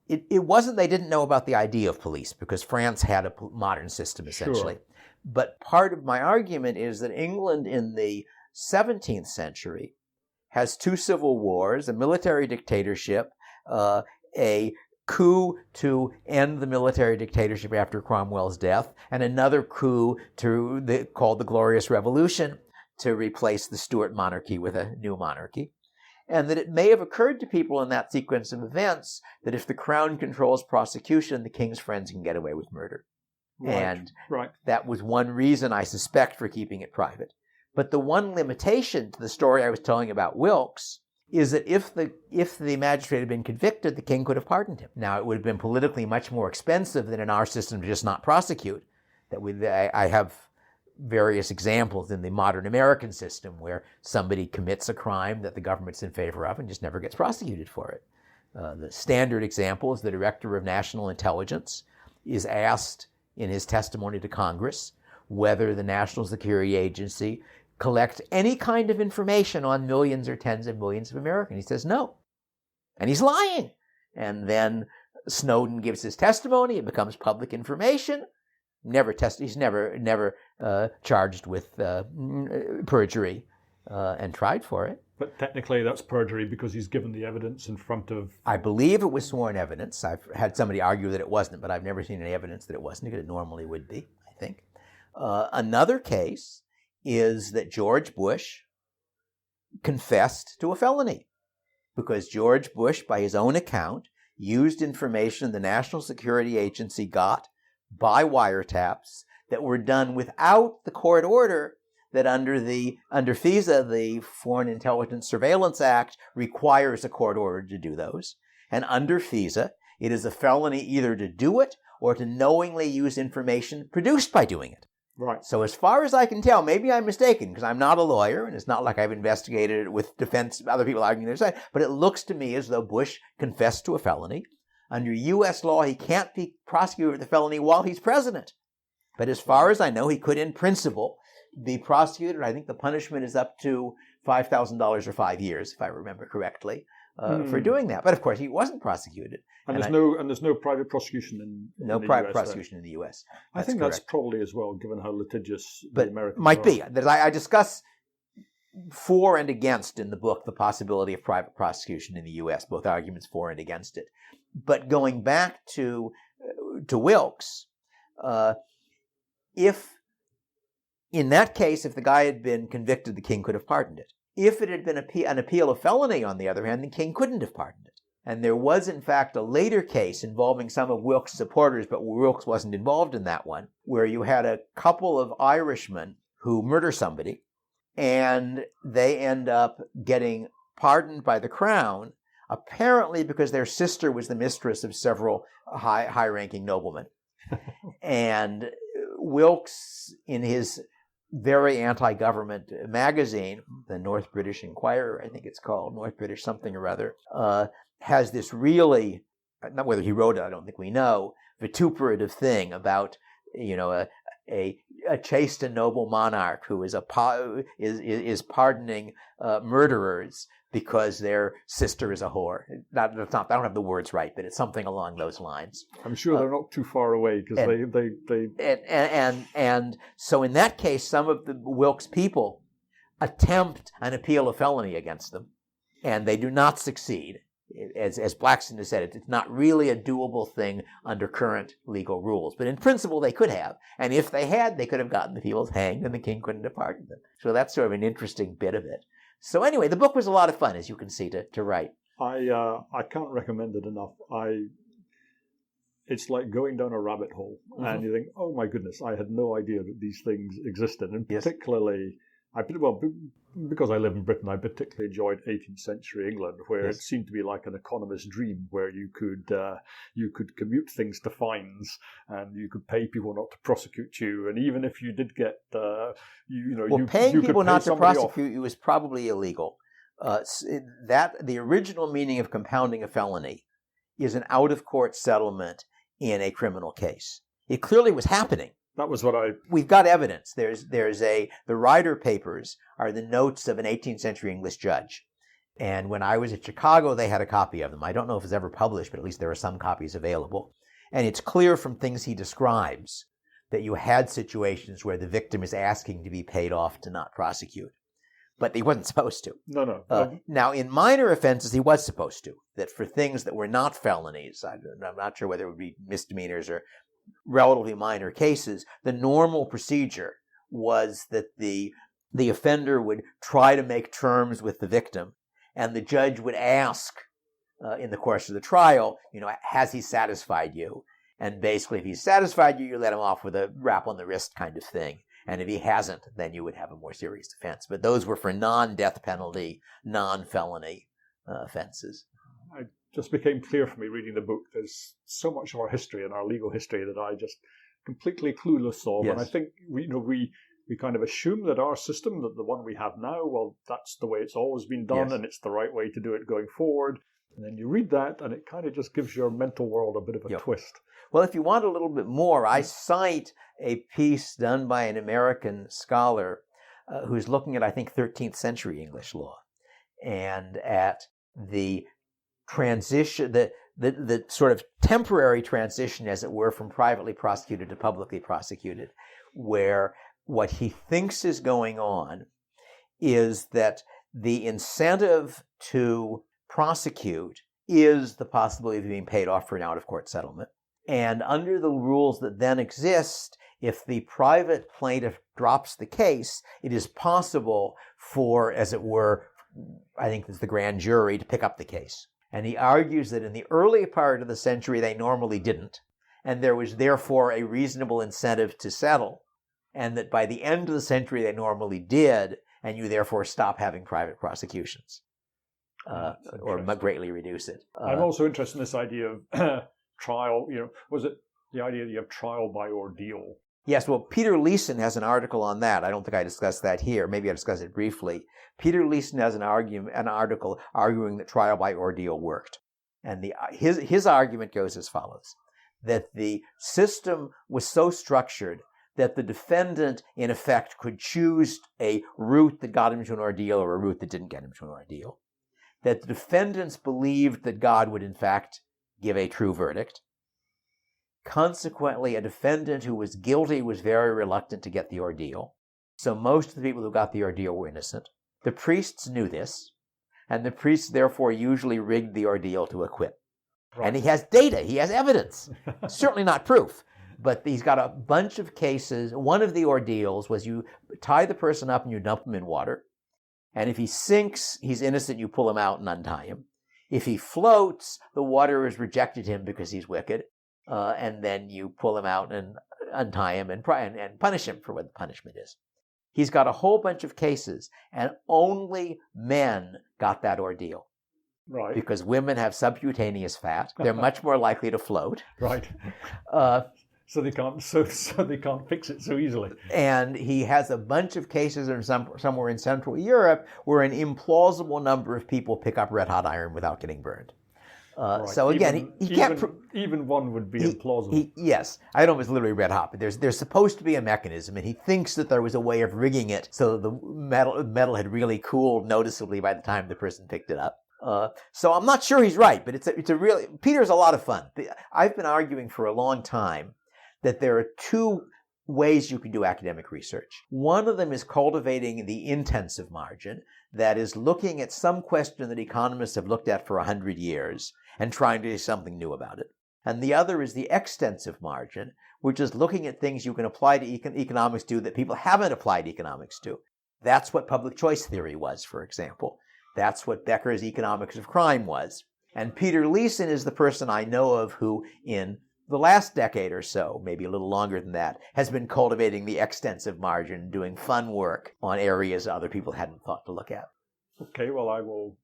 It wasn't they didn't know about the idea of police, because France had a modern system, essentially. Sure. But part of my argument is that England in the 17th century has two civil wars, a military dictatorship, a coup to end the military dictatorship after Cromwell's death, and another coup called the Glorious Revolution to replace the Stuart monarchy with a new monarchy. And that it may have occurred to people in that sequence of events that if the Crown controls prosecution, the king's friends can get away with murder. And that was one reason, I suspect, for keeping it private. But the one limitation to the story I was telling about Wilkes is that if the magistrate had been convicted, the king could have pardoned him. Now, it would have been politically much more expensive than in our system to just not prosecute. I have various examples in the modern American system where somebody commits a crime that the government's in favor of and just never gets prosecuted for it. The standard example is the Director of National Intelligence is asked in his testimony to Congress whether the National Security Agency collects any kind of information on millions or tens of millions of Americans. He says no. And he's lying. And then Snowden gives his testimony. It becomes public information. He's never charged with perjury and tried for it. But technically that's perjury because he's given the evidence in front of... I believe it was sworn evidence. I've had somebody argue that it wasn't, but I've never seen any evidence that it wasn't, because it normally would be, I think. Another case is that George Bush confessed to a felony, because George Bush, by his own account, used information the National Security Agency got by wiretaps that were done without the court order that under FISA, the Foreign Intelligence Surveillance Act, requires a court order to do those. And under FISA, it is a felony either to do it or to knowingly use information produced by doing it. Right. So as far as I can tell, maybe I'm mistaken, because I'm not a lawyer, and it's not like I've investigated it with defense, other people arguing their side, but it looks to me as though Bush confessed to a felony. Under U.S. law, he can't be prosecuted for the felony while he's president. But as far as I know, he could, in principle, be prosecuted. I think the punishment is up to $5,000 or 5 years, if I remember correctly, for doing that. But of course, he wasn't prosecuted. And there's no private prosecution in no the private US prosecution in the U.S. I think correct. That's probably as well, given how litigious but the Americans might are. be. I discuss for and against in the book the possibility of private prosecution in the U.S., both arguments for and against it. But going back to Wilkes, if in that case, if the guy had been convicted, the king could have pardoned it. If it had been an appeal of felony, on the other hand, the king couldn't have pardoned it. And there was, in fact, a later case involving some of Wilkes' supporters, but Wilkes wasn't involved in that one, where you had a couple of Irishmen who murder somebody, and they end up getting pardoned by the Crown, apparently because their sister was the mistress of several high-ranking noblemen. And Wilkes, in his very anti-government magazine, the North British Inquirer, I think it's called, North British something or other, has this really, not whether he wrote it, I don't think we know, vituperative thing about, a chaste and noble monarch who is pardoning murderers because their sister is a whore. I don't have the words right, but it's something along those lines. I'm sure they're not too far away, because and so in that case, some of the Wilkes people attempt an appeal of felony against them, and they do not succeed. As Blackstone has said, it's not really a doable thing under current legal rules. But in principle, they could have. And if they had, they could have gotten the people hanged, and the king couldn't have pardoned them. So that's sort of an interesting bit of it. So anyway, the book was a lot of fun, as you can see, to write. I can't recommend it enough. It's like going down a rabbit hole, and you think, oh my goodness, I had no idea that these things existed. And particularly, Because I live in Britain, I particularly enjoyed 18th century England, where Yes. it seemed to be like an economist's dream, where you could commute things to fines, and you could pay people not to prosecute you, and even if you did get Paying you people could pay not to somebody off. prosecute you is probably illegal. The original meaning of compounding a felony is an out-of-court settlement in a criminal case. It clearly was happening. That was what We've got evidence. The Ryder Papers are the notes of an 18th century English judge. And when I was at Chicago, they had a copy of them. I don't know if it's ever published, but at least there are some copies available. And it's clear from things he describes that you had situations where the victim is asking to be paid off to not prosecute. But he wasn't supposed to. No. Now, in minor offenses, he was supposed to. That for things that were not felonies, I'm not sure whether it would be misdemeanors or relatively minor cases, the normal procedure was that the offender would try to make terms with the victim, and the judge would ask in the course of the trial, has he satisfied you? And basically, if he's satisfied you, you let him off with a rap on the wrist kind of thing. And if he hasn't, then you would have a more serious offense. But those were for non-death penalty, non-felony offenses. It just became clear for me reading the book. There's so much of our history and our legal history that I just completely clueless of. Yes. And I think we kind of assume that our system, that the one we have now, well, that's the way it's always been done, Yes. and it's the right way to do it going forward. And then you read that, and it kind of just gives your mental world a bit of a Yep. twist. Well, if you want a little bit more, I cite a piece done by an American scholar who's looking at, I think, 13th century English law and at the transition, the sort of temporary transition, as it were, from privately prosecuted to publicly prosecuted, where what he thinks is going on is that the incentive to prosecute is the possibility of being paid off for an out-of-court settlement. And under the rules that then exist, if the private plaintiff drops the case, it is possible for, as it were, I think it's the grand jury, to pick up the case. And he argues that in the early part of the century, they normally didn't, and there was therefore a reasonable incentive to settle, and that by the end of the century, they normally did, and you therefore stop having private prosecutions. Or greatly reduce it. I'm also interested in this idea of trial. Was it the idea that you have trial by ordeal? Yes, well, Peter Leeson has an article on that. I don't think I discussed that here. Maybe I discussed it briefly. Peter Leeson has an article arguing that trial by ordeal worked. And his argument goes as follows, that the system was so structured that the defendant, in effect, could choose a route that got him to an ordeal or a route that didn't get him to an ordeal. That the defendants believed that God would, in fact, give a true verdict. Consequently, a defendant who was guilty was very reluctant to get the ordeal. So most of the people who got the ordeal were innocent. The priests knew this, and the priests therefore usually rigged the ordeal to acquit. Right. And he has data, he has evidence. Certainly not proof, but he's got a bunch of cases. One of the ordeals was you tie the person up and you dump him in water. And if he sinks, he's innocent, you pull him out and untie him. If he floats, the water has rejected him because he's wicked. And then you pull him out and untie him and punish him for what the punishment is. He's got a whole bunch of cases, and only men got that ordeal. Right. Because women have subcutaneous fat. They're much more likely to float. Right. So they can't fix it so easily. And he has a bunch of cases somewhere in Central Europe where an implausible number of people pick up red hot iron without getting burned. Right. So again, he can't. Even one would be implausible. Yes, I don't know if it's literally red hot, but there's supposed to be a mechanism, and he thinks that there was a way of rigging it so that the metal had really cooled noticeably by the time the person picked it up. So I'm not sure he's right, but it's a really Peter's a lot of fun. I've been arguing for a long time that there are two ways you can do academic research. One of them is cultivating the intensive margin, that is looking at some question that economists have looked at for 100 years and trying to do something new about it. And the other is the extensive margin, which is looking at things you can apply to economics to that people haven't applied economics to. That's what public choice theory was, for example. That's what Becker's economics of crime was. And Peter Leeson is the person I know of who, in the last decade or so, maybe a little longer than that, has been cultivating the extensive margin, doing fun work on areas other people hadn't thought to look at. Okay, well, I will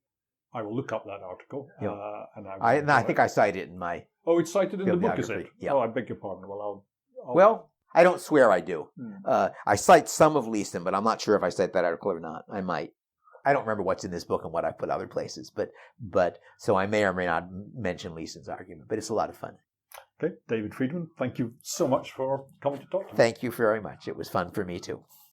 look up that article. Yeah. And I think I cite it in my... Oh, it's cited in the book, is it? bibliography, yeah. Oh, I beg your pardon. Well, Well, I don't swear I do. I cite some of Leeson, but I'm not sure if I cite that article or not. I might. I don't remember what's in this book and what I put other places, but so I may or may not mention Leeson's argument, but it's a lot of fun. Okay, David Friedman, thank you so much for coming to talk to me. Thank you very much. It was fun for me too.